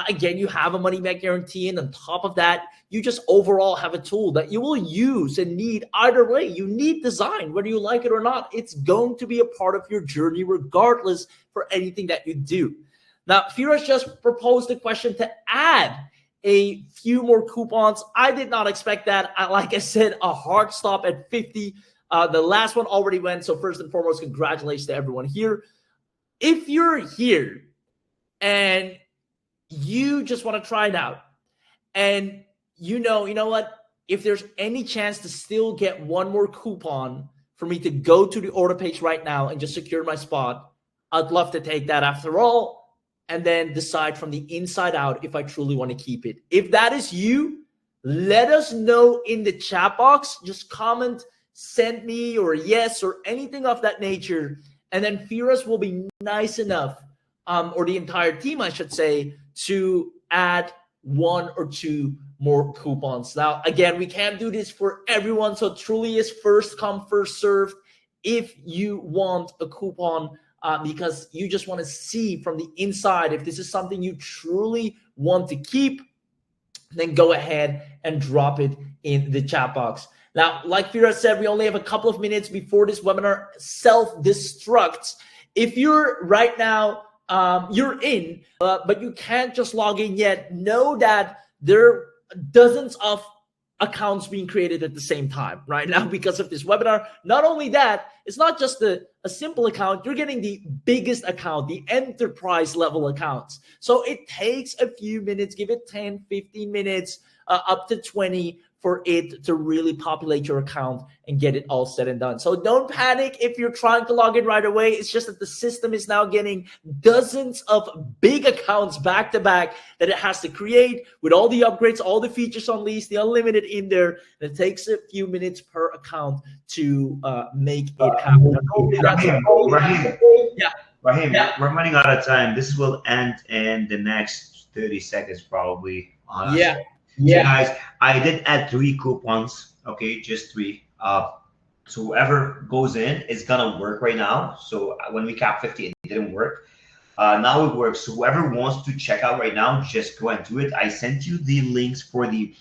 Again, you have a money back guarantee, and on top of that, you just overall have a tool that you will use and need either way. You need design, whether you like it or not. It's going to be a part of your journey regardless for anything that you do. Now, Firas just proposed a question to add a few more coupons. I did not expect that. Like I said, a hard stop at 50. The last one already went. So first and foremost, congratulations to everyone here. If you're here and you just want to try it out, and you know what, if there's any chance to still get one more coupon for me to go to the order page right now and just secure my spot, I'd love to take that after all, and then decide from the inside out if I truly want to keep it. If that is you, let us know in the chat box. Just comment, send me or yes or anything of that nature, and then Firas will be nice enough, or the entire team, I should say, to add one or two more coupons. Now, again, we can't do this for everyone, so it truly is first come, first served. If you want a coupon, because you just want to see from the inside if this is something you truly want to keep, then go ahead and drop it in the chat box. Now, like Firas said, we only have a couple of minutes before this webinar self-destructs. If you're right now, you're in, but you can't just log in yet, know that there are dozens of accounts being created at the same time right now because of this webinar. Not only that, it's not just a simple account. You're getting the biggest account, the enterprise level accounts. So it takes a few minutes, give it 10, 15 minutes, up to 20 for it to really populate your account and get it all said and done. So don't panic if you're trying to log in right away. It's just that the system is now getting dozens of big accounts back to back that it has to create with all the upgrades, all the features unleashed, the unlimited in there. And it takes a few minutes per account to make it happen. Rahim, we're running out of time. This will end in the next 30 seconds probably. Honestly. So guys, I did add 3 coupons, okay, just 3. So whoever goes in is gonna work right now. So when we cap 50, it didn't work. Now it works. So whoever wants to check out right now, just go and do it. I sent you the links for the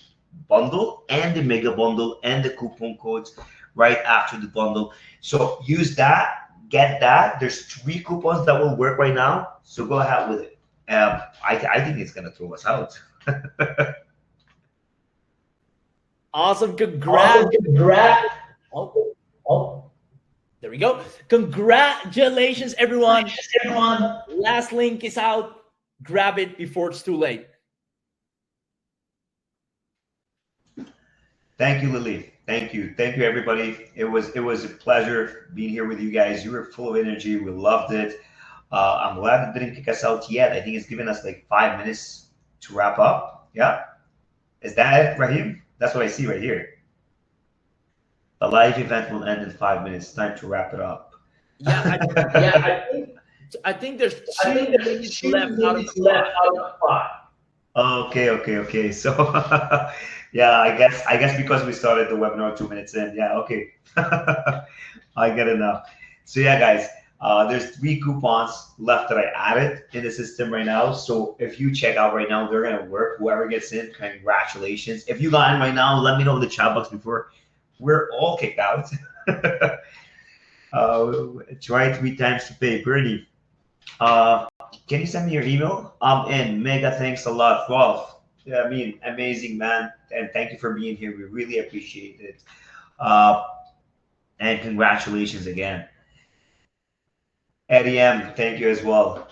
bundle and the mega bundle and the coupon codes right after the bundle. So use that, get that. There's 3 coupons that will work right now. So go ahead with it. I think it's gonna throw us out. Awesome. Congrats. Oh, there we go. Congratulations, everyone. Last link is out. Grab it before it's too late. Thank you, Lily. Thank you, everybody. It was a pleasure being here with you guys. You were full of energy. We loved it. I'm glad it didn't kick us out yet. I think it's given us like 5 minutes to wrap up. Yeah, is that it, Rahim? That's what I see right here. The live event will end in 5 minutes. Time to wrap it up. Yeah, I think there's 2 minutes left out of the clock. Okay. So yeah, I guess because we started the webinar 2 minutes in. Yeah, okay. I get it now. So yeah, guys, there's 3 coupons left that I added in the system right now. So if you check out right now, they're gonna work. Whoever gets in, congratulations. If you got in right now, let me know in the chat box before we're all kicked out. Try 3 times to pay. Bernie, uh, can you send me your email? I'm in. Mega thanks a lot, Rolf. Yeah, I mean, amazing man, and thank you for being here. We really appreciate it. Uh, and congratulations again. Eddie M, thank you as well.